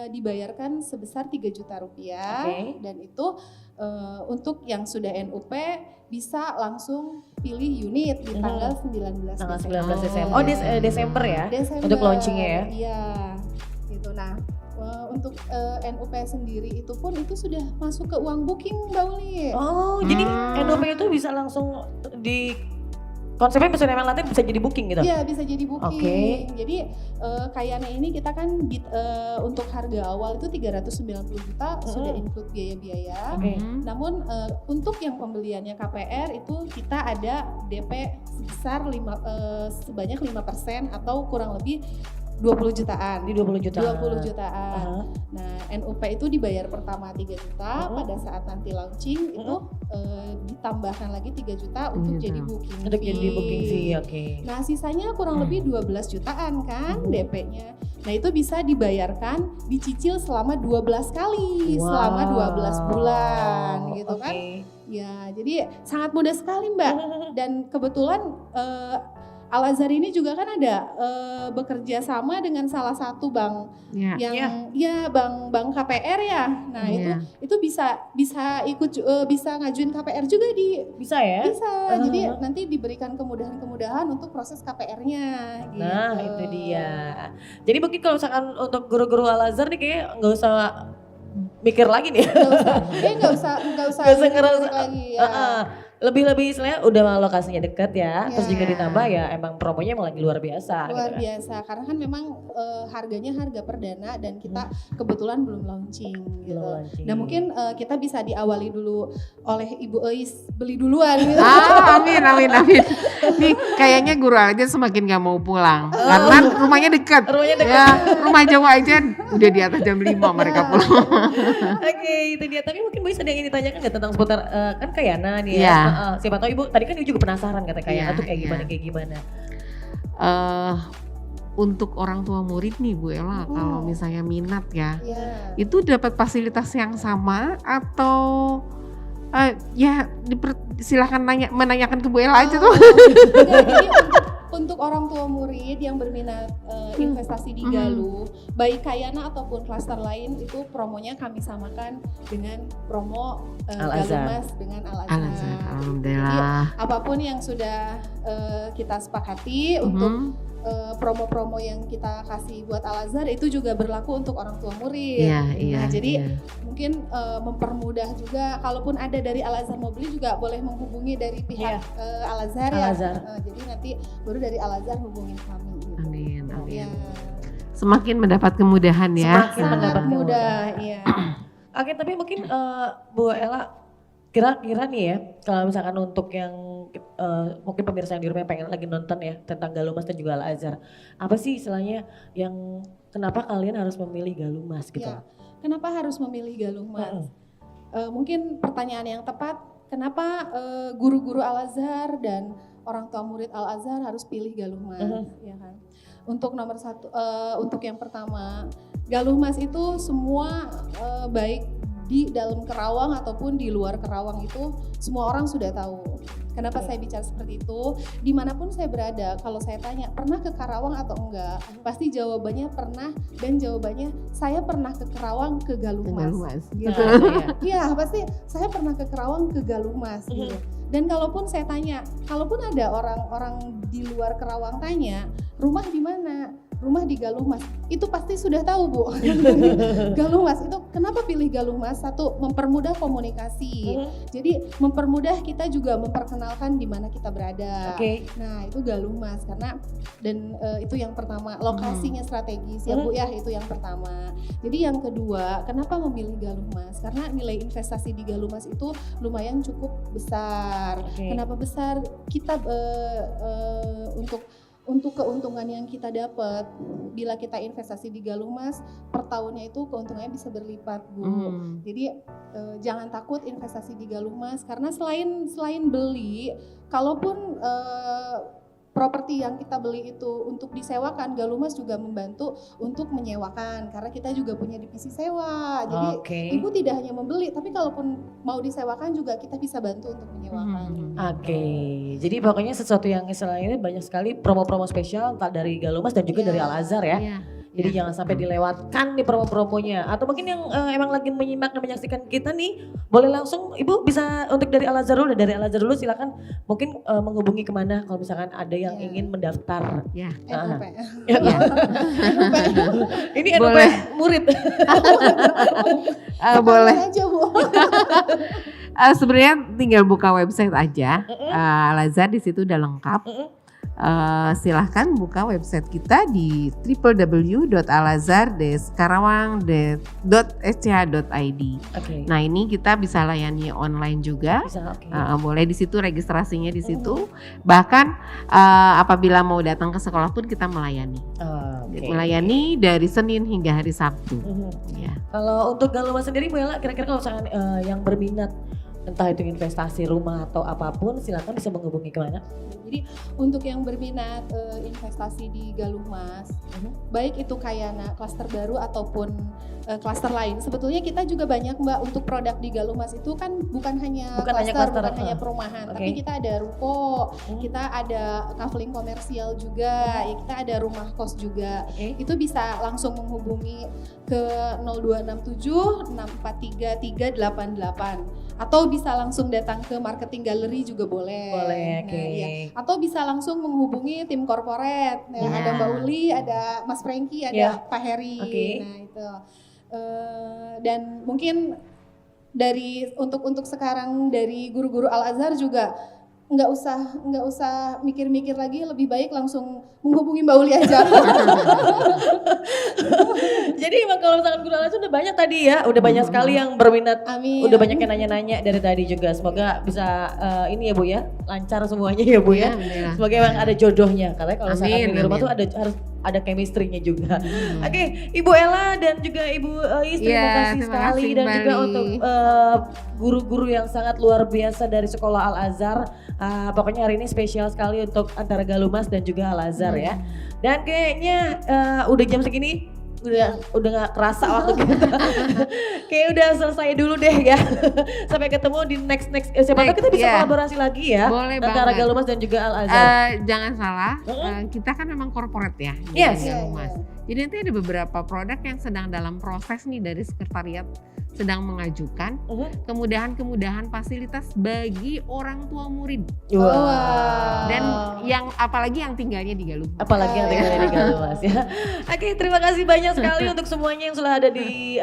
dibayarkan sebesar 3 juta rupiah. Dan itu untuk yang sudah NUP bisa langsung pilih unit di tanggal 19 Desember. Oh, Desember ya? Desember. Untuk launchingnya ya? Iya, gitu. Nah, untuk NUP sendiri itu pun itu sudah masuk ke uang booking Mbak Uli. Oh, jadi NUP itu bisa langsung di konsepnya bisa nempel nanti bisa jadi booking gitu? Iya, bisa jadi booking. Jadi Kayana ini kita kan untuk harga awal itu 390 juta sudah include biaya-biaya. Namun untuk yang pembeliannya KPR itu kita ada DP sebesar sebanyak 5% atau kurang lebih 20 jutaan. Di 20 jutaan. 20 jutaan. Nah, NUP itu dibayar pertama 3 juta, pada saat nanti launching itu ditambahkan lagi 3 juta untuk jadi booking. Untuk jadi booking fee, oke. Nah, sisanya kurang lebih 12 jutaan kan DP-nya. Nah, itu bisa dibayarkan, dicicil selama 12 kali, selama 12 bulan gitu kan. Ya, jadi sangat mudah sekali Mbak. Dan kebetulan Al-Azhar ini juga kan ada bekerja sama dengan salah satu bank bank KPR ya. Nah, itu bisa bisa ngajuin KPR juga bisa ya? Bisa. Jadi nanti diberikan kemudahan-kemudahan untuk proses KPR-nya gitu. Nah, itu dia. Jadi mungkin kalau misalkan untuk guru-guru Al-Azhar nih kayak nggak usah mikir lagi nih. Nggak usah ngerasa lagi ya. Lebih istilahnya udah lokasinya dekat ya, terus juga ditambah ya emang promonya emang lagi luar biasa. Luar biasa, karena kan memang harganya harga perdana dan kita kebetulan belum launching gitu. Nah mungkin kita bisa diawali dulu oleh Ibu Eis beli duluan gitu. Amin. Nih kayaknya guru aja semakin gak mau pulang karena rumahnya dekat. Ya, rumah Jawa aja udah di atas jam 5 mereka pulang. Oke, itu dia. Tapi mungkin Bu Is ada yang ingin ditanyakan nggak tentang seputar kan Kayana nih ya? Siapa tahu Ibu tadi kan Ibu juga penasaran kata Kayana tuh kayak gimana. Untuk orang tua murid nih Bu Ella, kalau misalnya minat ya, itu dapat fasilitas yang sama atau silahkan menanyakan ke Bu Ella aja tuh. Jadi untuk orang tua murid yang berminat investasi di Galuh, baik Kayana ataupun klaster lain itu promonya kami samakan dengan promo Galuh Mas dengan Al-Azhar. Alhamdulillah. Jadi apapun yang sudah kita sepakati untuk promo-promo yang kita kasih buat Al-Azhar itu juga berlaku untuk orang tua murid. Jadi mungkin mempermudah juga, kalaupun ada dari Al-Azhar mau beli juga boleh menghubungi dari pihak Al-Azhar ya. Jadi nanti baru dari Al-Azhar hubungin kami. Gitu. Amin. Semakin mendapat kemudahan ya. Sangat mudah, iya. Oke, tapi mungkin Bu Ella kira-kira nih ya, kalau misalkan untuk yang mungkin pemirsa yang di rumah yang pengen lagi nonton ya tentang Galuh Mas dan juga Al-Azhar, apa sih istilahnya yang kenapa kalian harus memilih Galuh Mas gitu? Ya, kenapa harus memilih Galuh Mas? Mungkin pertanyaan yang tepat, kenapa guru-guru Al-Azhar dan orang tua murid Al-Azhar harus pilih Galuh Mas? Ya kan? Untuk nomor satu, untuk yang pertama, Galuh Mas itu semua baik di dalam Kerawang ataupun di luar Kerawang itu semua orang sudah tahu. Kenapa saya bicara seperti itu? Dimanapun saya berada, kalau saya tanya pernah ke Karawang atau enggak, pasti jawabannya pernah, dan jawabannya saya pernah ke Kerawang, ke Galumas. Iya, pasti saya pernah ke Kerawang, ke Galumas gitu. Dan kalaupun saya tanya, kalaupun ada orang-orang di luar Kerawang tanya, rumah di mana? Rumah di Galumas. Itu pasti sudah tahu, Bu. Galumas itu kenapa pilih Galumas? Satu, mempermudah komunikasi. Jadi mempermudah kita juga memperkenalkan di mana kita berada. Nah, itu Galumas karena dan itu yang pertama, lokasinya strategis ya, Bu ya, itu yang pertama. Jadi yang kedua, kenapa memilih Galumas? Karena nilai investasi di Galumas itu lumayan cukup besar. Kenapa besar? Kita untuk keuntungan yang kita dapat bila kita investasi di Galumas per tahunnya itu keuntungannya bisa berlipat, Bu. Jadi jangan takut investasi di Galumas karena selain beli, kalaupun properti yang kita beli itu untuk disewakan, Galumas juga membantu untuk menyewakan karena kita juga punya divisi sewa. Jadi Ibu tidak hanya membeli, tapi kalaupun mau disewakan juga kita bisa bantu untuk menyewakan. Jadi pokoknya sesuatu yang istilahnya banyak sekali promo-promo spesial entah dari Galumas dan juga dari Al Azhar ya. Jadi jangan sampai dilewatkan nih promo-promonya. Atau mungkin yang emang lagi menyimak dan menyaksikan kita nih, boleh langsung Ibu bisa untuk dari Al Azhar dulu. Dari Al Azhar dulu silakan mungkin menghubungi kemana kalau misalkan ada yang ingin mendaftar. Ini NUP murid. Boleh. Sebenarnya tinggal buka website aja. Al Azhar di situ udah lengkap. Silahkan buka website kita di www.alazhar-karawang.sch.id. Nah, ini kita bisa layani online juga. Boleh di situ registrasinya di situ. Bahkan apabila mau datang ke sekolah pun kita melayani. Melayani dari Senin hingga hari Sabtu. Kalau untuk Galumas sendiri, Bu Ella, kira-kira kalau misalkan yang berminat entah itu investasi rumah atau apapun, silakan bisa menghubungi kemana? Jadi untuk yang berminat investasi di Galumas, baik itu Kayana klaster baru ataupun klaster lain, sebetulnya kita juga banyak, Mbak, untuk produk di Galumas itu kan bukan hanya klaster, bukan hanya perumahan, tapi kita ada ruko, kita ada kaveling komersial juga, ya kita ada rumah kos juga. Itu bisa langsung menghubungi ke 0267 643 388 atau bisa langsung datang ke marketing gallery juga boleh. Atau bisa langsung menghubungi tim corporate. Ada Mbak Uli, ada Mas Franky, ada Pak Heri. Nah itu. Dan mungkin untuk sekarang dari guru-guru Al Azhar juga nggak usah mikir-mikir lagi, lebih baik langsung menghubungi Mbak Uli aja. Jadi emang kalau misalkan guru Al Azhar udah banyak tadi ya, udah banyak sekali yang berminat. Udah banyak yang nanya-nanya dari tadi juga. Semoga bisa ini ya, Bu ya, lancar semuanya ya, Bu ya. Semoga emang ada jodohnya. Karena kalau misalkan di rumah tuh harus ada chemistry-nya juga. Ibu Ella dan juga Ibu Is, terima kasih sekali dan juga untuk guru-guru yang sangat luar biasa dari Sekolah Al Azhar. Pokoknya hari ini spesial sekali untuk antara Galumas dan juga Al Azhar ya. Dan kayaknya udah jam segini udah gak kerasa waktu kita. Kayak udah selesai dulu deh ya. Sampai ketemu di next siapa tahu kita bisa kolaborasi lagi ya. Boleh antara banget. Galumas dan juga Al Azhar. Jangan salah, kita kan memang corporate ya. Galumas. Jadi nanti ada beberapa produk yang sedang dalam proses nih dari sekretariat sedang mengajukan kemudahan-kemudahan fasilitas bagi orang tua murid. Dan yang apalagi yang tinggalnya di Galumas. Ya. Terima kasih banyak sekali untuk semuanya yang sudah ada di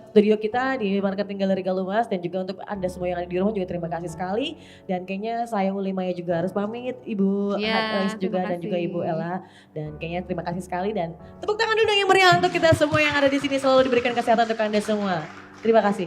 studio kita di Marketing Galeri Galumas, dan juga untuk Anda semua yang ada di rumah juga terima kasih sekali. Dan kayaknya saya Uli Maya juga harus pamit, Ibu Is juga dan juga Ibu Ella. Dan kayaknya terima kasih sekali, dan tepuk tangan dulu yang meriah untuk kita semua yang ada di sini, selalu diberikan kesehatan untuk Anda semua. Terima kasih.